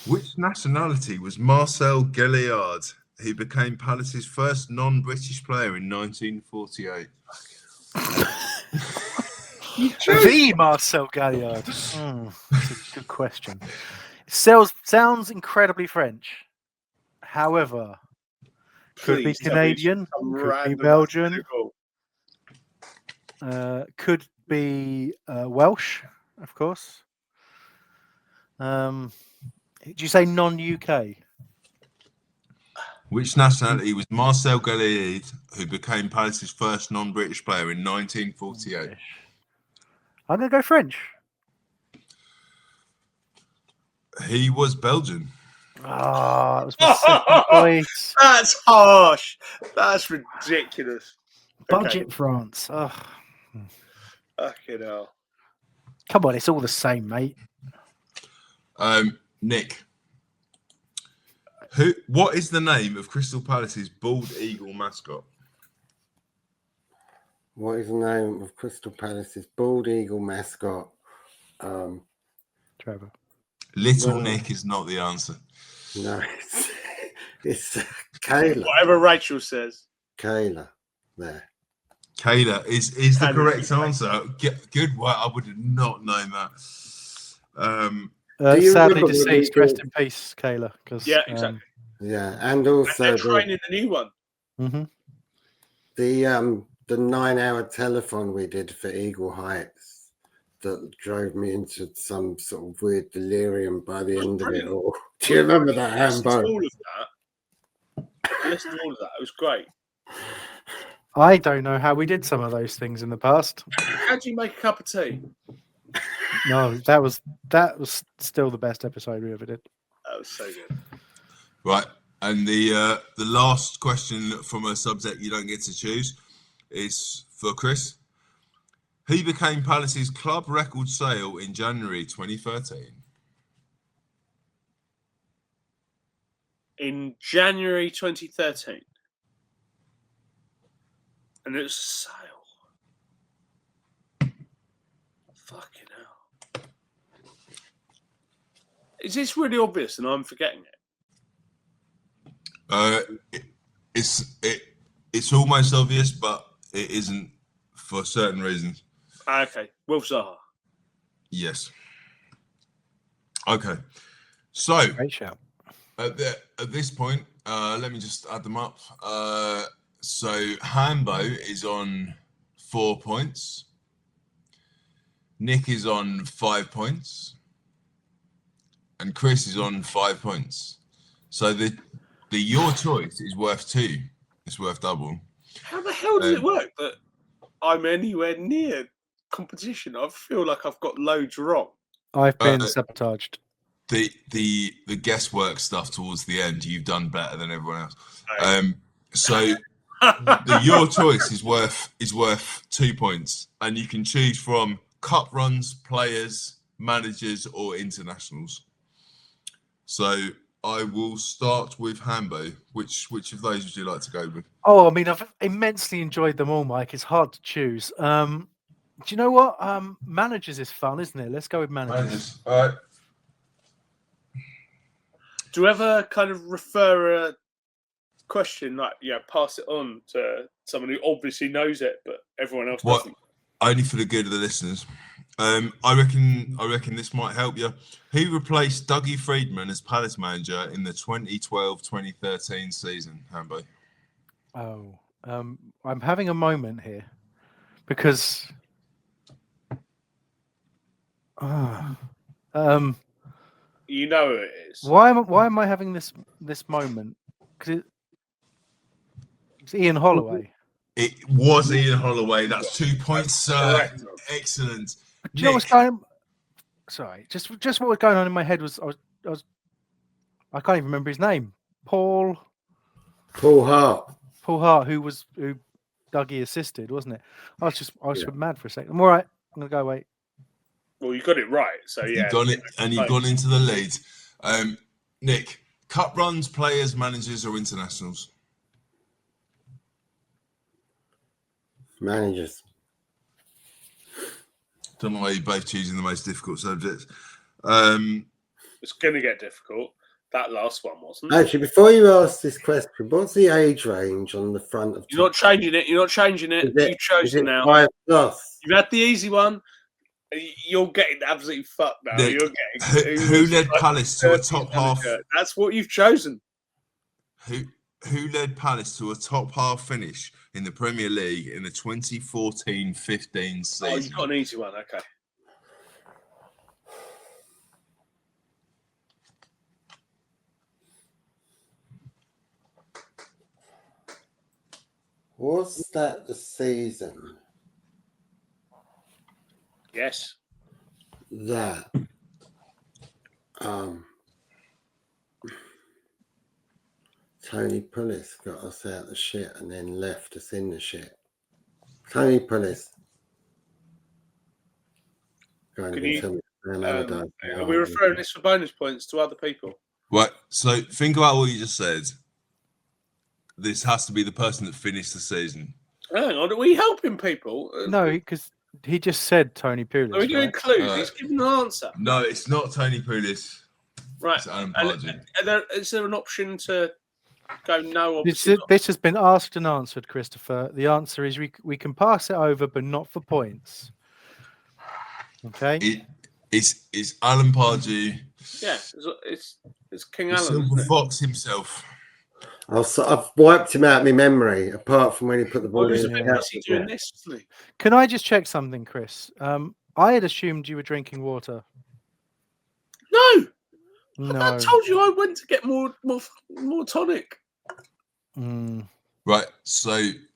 Speaker 4: Which nationality was Marcel Galliard? He became Palace's first non-British player in 1948.
Speaker 1: The Marcel Galliard. That's a good question. It sounds incredibly French. However, could be
Speaker 2: Please tell me
Speaker 1: Canadian,
Speaker 2: some
Speaker 1: could be
Speaker 2: random
Speaker 1: Belgian,
Speaker 2: article.
Speaker 1: could be Welsh, of course. Did you say non-UK?
Speaker 4: Which nationality was Marcel Galliard, who became Palace's first non-British player in 1948?
Speaker 1: I'm going to go French.
Speaker 4: He was Belgian.
Speaker 1: Ah, that was my second choice.
Speaker 2: That's harsh. That's ridiculous.
Speaker 1: Budget France. Oh,
Speaker 2: Fucking hell.
Speaker 1: come on, it's all the same, mate.
Speaker 4: Nick, what is the name of Crystal Palace's bald eagle mascot?
Speaker 3: What is the name of Crystal Palace's bald eagle mascot?
Speaker 1: Trevor.
Speaker 4: Little
Speaker 3: No.
Speaker 4: Nick is not the answer.
Speaker 3: No, it's Kayla.
Speaker 2: Whatever Rachel says.
Speaker 3: Kayla. There.
Speaker 4: Kayla is the correct answer. Good work. I would have not known that.
Speaker 3: Do you
Speaker 1: Sadly
Speaker 3: remember when
Speaker 1: deceased.
Speaker 3: we
Speaker 1: Rest
Speaker 3: did-
Speaker 1: in peace, Kayla.
Speaker 2: Yeah, exactly.
Speaker 3: Yeah, and
Speaker 2: And
Speaker 3: also
Speaker 2: they're training the new one.
Speaker 3: the 9-hour telephone we did for Eagle Heights. that drove me into some sort of weird delirium by the
Speaker 2: It was
Speaker 3: end of it
Speaker 2: brilliant.
Speaker 3: all. Do you remember that,
Speaker 2: I listened to
Speaker 3: Hambo?
Speaker 2: all of that. I listened to all of that. It was great.
Speaker 1: I don't know how we did some of those things in the past.
Speaker 2: How do you make a cup of tea?
Speaker 1: No, that was still the best episode we ever did.
Speaker 2: That was so good.
Speaker 4: Right, and the last question from a subject you don't get to choose is for Chris. Who became Palace's club record sale in January 2013?
Speaker 2: In January 2013. And it was a sale. Fucking hell. Is this really obvious and I'm forgetting it?
Speaker 4: It's almost obvious, but it isn't for certain reasons.
Speaker 2: Okay. Wilf Zaha.
Speaker 4: Yes. Okay. So
Speaker 1: Great shout.
Speaker 4: at this point, let me just add them up. So Hambo is on 4 points. Nick is on 5 points. And Chris is on 5 points. So the your choice is worth 2. It's worth double.
Speaker 2: How the hell does it work that I'm anywhere near competition? I feel like I've got loads wrong.
Speaker 1: I've been sabotaged.
Speaker 4: The guesswork stuff towards the end, you've done better than everyone else. So your choice is worth 2 points, and you can choose from cup runs, players, managers, or internationals. So I will start with Hambo. Which of those would you like to go with?
Speaker 1: Oh, I mean, I've immensely enjoyed them all, Mike. It's hard to choose. Do you know what? Managers is fun, isn't it? Let's go with managers.
Speaker 4: All right.
Speaker 2: Do you ever kind of refer a question, like, pass it on to someone who obviously knows it, but everyone else doesn't?
Speaker 4: Only for the good of the listeners. I reckon this might help you. Who replaced Dougie Freedman as Palace manager in the 2012-2013 season, Hambo?
Speaker 1: Oh, I'm having a moment here because
Speaker 2: you know who it is.
Speaker 1: Why am I having this moment? Because it's Ian Holloway.
Speaker 4: It was Ian Holloway. That's 2 points, sir. Excellent.
Speaker 1: Do you know what's going? Sorry, just what was going on in my head was I can't even remember his name. Paul
Speaker 3: Hart.
Speaker 1: Paul Hart, who Dougie assisted, wasn't it? I was just mad for a second. I'm all right. I'm gonna go away.
Speaker 2: Well, you got it right. So yeah,
Speaker 4: you've got it, and you've gone into the lead. Nick, cup runs, players, managers, or internationals?
Speaker 3: Managers.
Speaker 4: Don't know why you're both choosing the most difficult subjects.
Speaker 2: It's going to get difficult. That last one wasn't.
Speaker 3: Actually, before you ask this question, what's the age range on the front of?
Speaker 2: You're not changing it. You've chosen now.
Speaker 3: 5+?
Speaker 2: You've had the easy one. You're getting absolutely fucked now.
Speaker 4: Nick,
Speaker 2: You're getting
Speaker 4: who led Palace to a top half?
Speaker 2: That's what you've chosen.
Speaker 4: Who led Palace to a top half finish in the Premier League in the 2014-15 season?
Speaker 2: Oh, you've got an easy one. Okay.
Speaker 3: Was that the season?
Speaker 2: Yes.
Speaker 3: That Tony Pulis got us out the shit and then left us in the shit. Tony Pulis.
Speaker 2: Are we referring this for bonus points to other people?
Speaker 4: Right. So think about what you just said. This has to be the person that finished the season.
Speaker 2: Hang on, are we helping people?
Speaker 1: No, because he just said Tony Pulis.
Speaker 2: Are we doing clues? He's giving an answer.
Speaker 4: No, it's not Tony Pulis.
Speaker 2: Right.
Speaker 4: It's Alan Pardew.
Speaker 2: Is there an option to go no?
Speaker 1: This has been asked and answered, Christopher. The answer is we can pass it over, but not for points. Okay.
Speaker 4: It's Alan Pardew.
Speaker 2: Yeah, it's King Alan.
Speaker 4: Silver Fox himself.
Speaker 3: I've wiped him out of my memory, apart from when he put the ball in.
Speaker 2: Doing this,
Speaker 1: Can I just check something, Chris? I had assumed you were drinking water.
Speaker 2: No,
Speaker 1: No.
Speaker 2: I told you I went to get more tonic.
Speaker 1: Mm.
Speaker 4: Right. So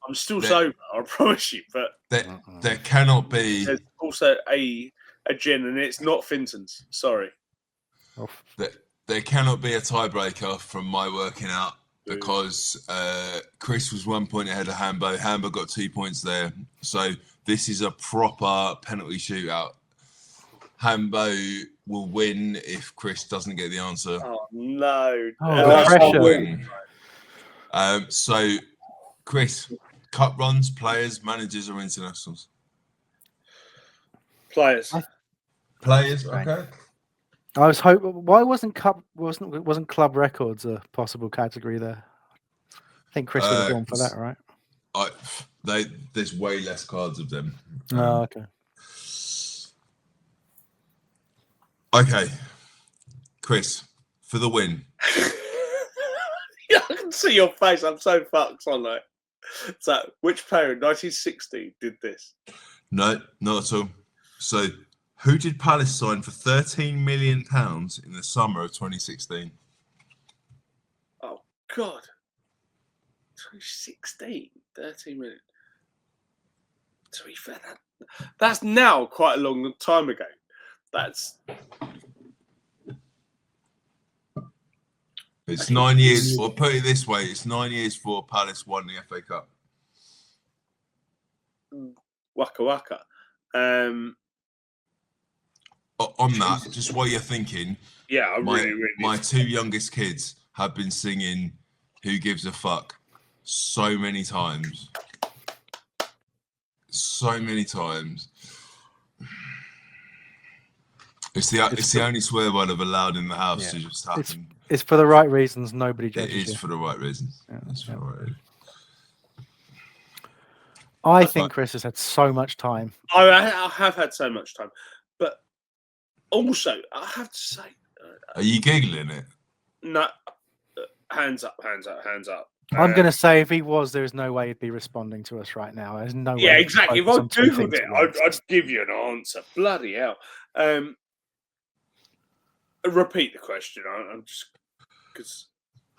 Speaker 2: I'm still sober, I promise you. But
Speaker 4: there cannot be.
Speaker 2: there's also a gin, and it's not Finton's. Sorry.
Speaker 1: Oh,
Speaker 4: There cannot be a tiebreaker from my working out because Chris was 1 point ahead of Hambo. Hambo got 2 points there. So this is a proper penalty shootout. Hambo will win if Chris doesn't get the answer.
Speaker 2: Oh no!
Speaker 1: the pressure.
Speaker 4: Win. So, Chris, cup runs, players, managers, or internationals?
Speaker 2: Players.
Speaker 4: Players. Okay.
Speaker 1: I was hoping. Why wasn't club records a possible category there? I think Chris would have gone for that, right?
Speaker 4: There's way less cards of them.
Speaker 1: Oh, okay.
Speaker 4: Okay, Chris, for the win.
Speaker 2: Yeah, I can see your face. I'm so fucked on that. So, which player in 1960 did this?
Speaker 4: No, not at all. So, who did Palace sign for £13 million in the summer of 2016?
Speaker 2: Oh God, 2016, 13 million. To be fair, that's now quite a long time ago.
Speaker 4: It's 9 years. Or put it this way, it's 9 years before Palace won the FA Cup.
Speaker 2: Waka waka.
Speaker 4: On that, just while you're thinking,
Speaker 2: yeah,
Speaker 4: my two youngest kids have been singing "Who Gives a Fuck" so many times. It's the only swear word I've allowed in the house to just happen.
Speaker 1: It's for the right reasons. Nobody judges
Speaker 4: It is
Speaker 1: you.
Speaker 4: for the right reasons.
Speaker 1: Yeah,
Speaker 4: It's for the right reasons.
Speaker 1: I think Chris has had so much time.
Speaker 2: I have had so much time, but also I have to say,
Speaker 4: Are you giggling it?
Speaker 2: no, hands up, hands up, hands up.
Speaker 1: I'm going to say if he was, there is no way he'd be responding to us right now. There's no way.
Speaker 2: Yeah, exactly. If I
Speaker 1: on two
Speaker 2: googled
Speaker 1: things
Speaker 2: it,
Speaker 1: at once.
Speaker 2: I'd give you an answer. Bloody hell! Repeat the question. I'm just because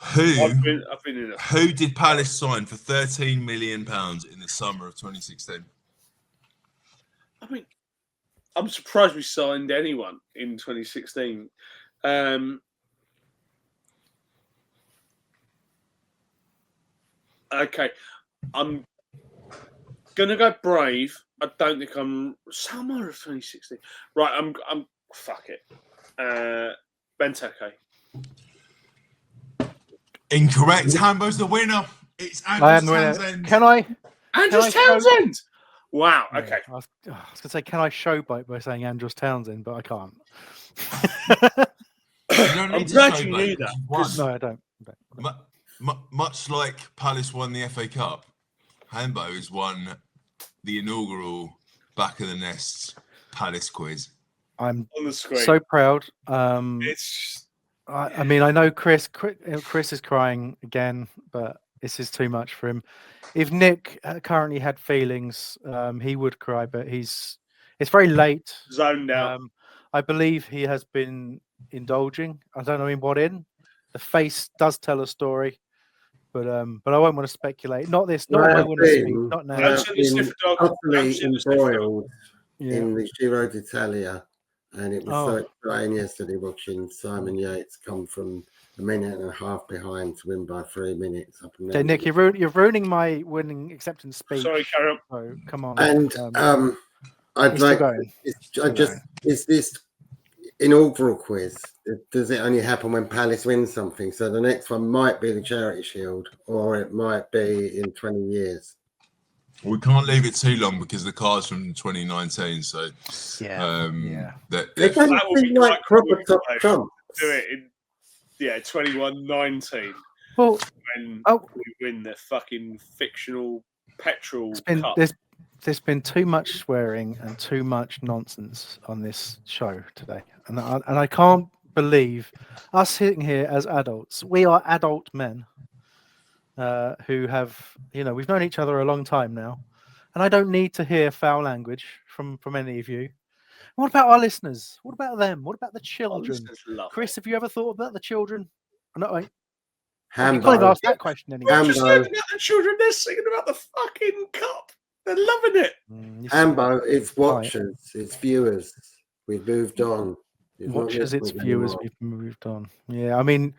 Speaker 2: I've been in.
Speaker 4: Who did Palace sign for £13 million in the summer of 2016?
Speaker 2: I mean, I'm surprised we signed anyone in 2016. Okay, I'm gonna go brave. I don't think I'm summer of 2016. Right, I'm fuck it. Benteke.
Speaker 4: Incorrect. Hambo's the winner. It's Andrews Townsend.
Speaker 1: Can I?
Speaker 2: Andrews Townsend. Wow.
Speaker 1: Yeah,
Speaker 2: Okay.
Speaker 1: I was going to say, can I showboat by saying Andrews Townsend, but I can't.
Speaker 2: I'm glad you knew that.
Speaker 1: No, I don't.
Speaker 4: Much like Palace won the FA Cup, Hambo has won the inaugural Back of the Nest Palace quiz.
Speaker 1: I'm
Speaker 2: on the screen.
Speaker 1: So proud.
Speaker 2: It's.
Speaker 1: I mean, I know Chris is crying again, but this is too much for him. If Nick currently had feelings, he would cry, but it's very late.
Speaker 2: Zoned out.
Speaker 1: I believe he has been indulging. I don't know in what in. The face does tell a story, but I won't want to speculate. Not this. Not when I want to speak. Not now.
Speaker 3: Utterly embroiled in the Giro d'Italia. And it was so exciting yesterday watching Simon Yates come from a minute and a half behind to win by 3 minutes.
Speaker 1: Okay, Nick, you're ruining my winning acceptance speech.
Speaker 2: Sorry, carry on.
Speaker 1: So come on.
Speaker 3: And I'd like. Is this inaugural quiz? Does it only happen when Palace wins something? So the next one might be the Charity Shield, or it might be in 20 years.
Speaker 4: We can't leave it too long because the card's from 2019. So
Speaker 3: That would be like proper top Trump.
Speaker 2: Do it in 21-19.
Speaker 1: Well,
Speaker 2: when we win the fucking fictional petrol cup.
Speaker 1: There's been too much swearing and too much nonsense on this show today, and I can't believe us sitting here as adults. We are adult men. Who have, we've known each other a long time now, and I don't need to hear foul language from any of you. What about our listeners? What about them? What about the
Speaker 2: Our
Speaker 1: children?
Speaker 2: listeners love
Speaker 1: Chris,
Speaker 2: it.
Speaker 1: have you ever thought about the children? No, I
Speaker 3: Hambo.
Speaker 1: can't even ask that question anymore.
Speaker 2: We've just
Speaker 3: Hambo.
Speaker 2: learned about the children. They're singing about the fucking cup. They're loving it.
Speaker 1: You
Speaker 3: Ambo, it's watchers, it's viewers. We've moved on. It's not
Speaker 1: watchers, it's
Speaker 3: listeners
Speaker 1: viewers.
Speaker 3: anymore.
Speaker 1: We've moved on. Yeah, I mean,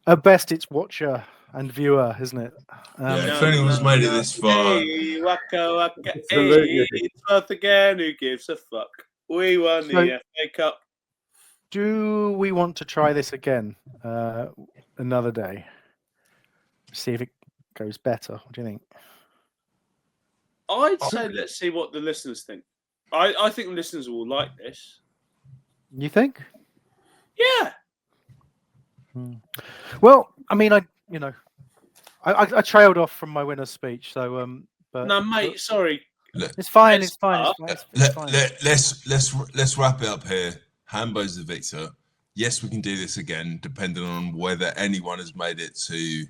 Speaker 1: at best, it's watcher and viewer, isn't it?
Speaker 4: Yeah, if anyone's made it this far,
Speaker 2: Hey, waka waka,
Speaker 3: Absolutely.
Speaker 2: hey, it's us again. Who gives a fuck? We won
Speaker 1: So-
Speaker 2: the FA Cup.
Speaker 1: Do we want to try this again another day? See if it goes better. What do you think?
Speaker 2: I'd say let's see what the listeners think. I think the listeners will like this.
Speaker 1: You think?
Speaker 2: Yeah.
Speaker 1: Well, I mean, I trailed off from my winner's speech, so but
Speaker 2: No, mate. Sorry.
Speaker 1: it's fine.
Speaker 2: let's
Speaker 1: It's fine.
Speaker 2: start.
Speaker 1: It's fine.
Speaker 4: let's wrap it up here. Hambo's the victor. Yes, we can do this again, depending on whether anyone has made it to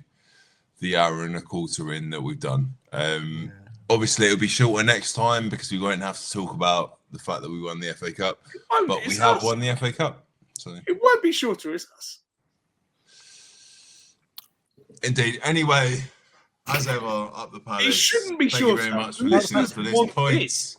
Speaker 4: the hour and a quarter in that we've done. Obviously, it'll be shorter next time because we won't have to talk about the fact that we won the FA Cup, but we have won the FA Cup. So
Speaker 2: It won't be shorter, it's us.
Speaker 4: indeed. Anyway, as ever, up the palace.
Speaker 2: It shouldn't be
Speaker 4: Thank
Speaker 2: shorter.
Speaker 4: you very much for
Speaker 2: Listeners
Speaker 4: listening to this
Speaker 2: want
Speaker 4: point.
Speaker 2: this.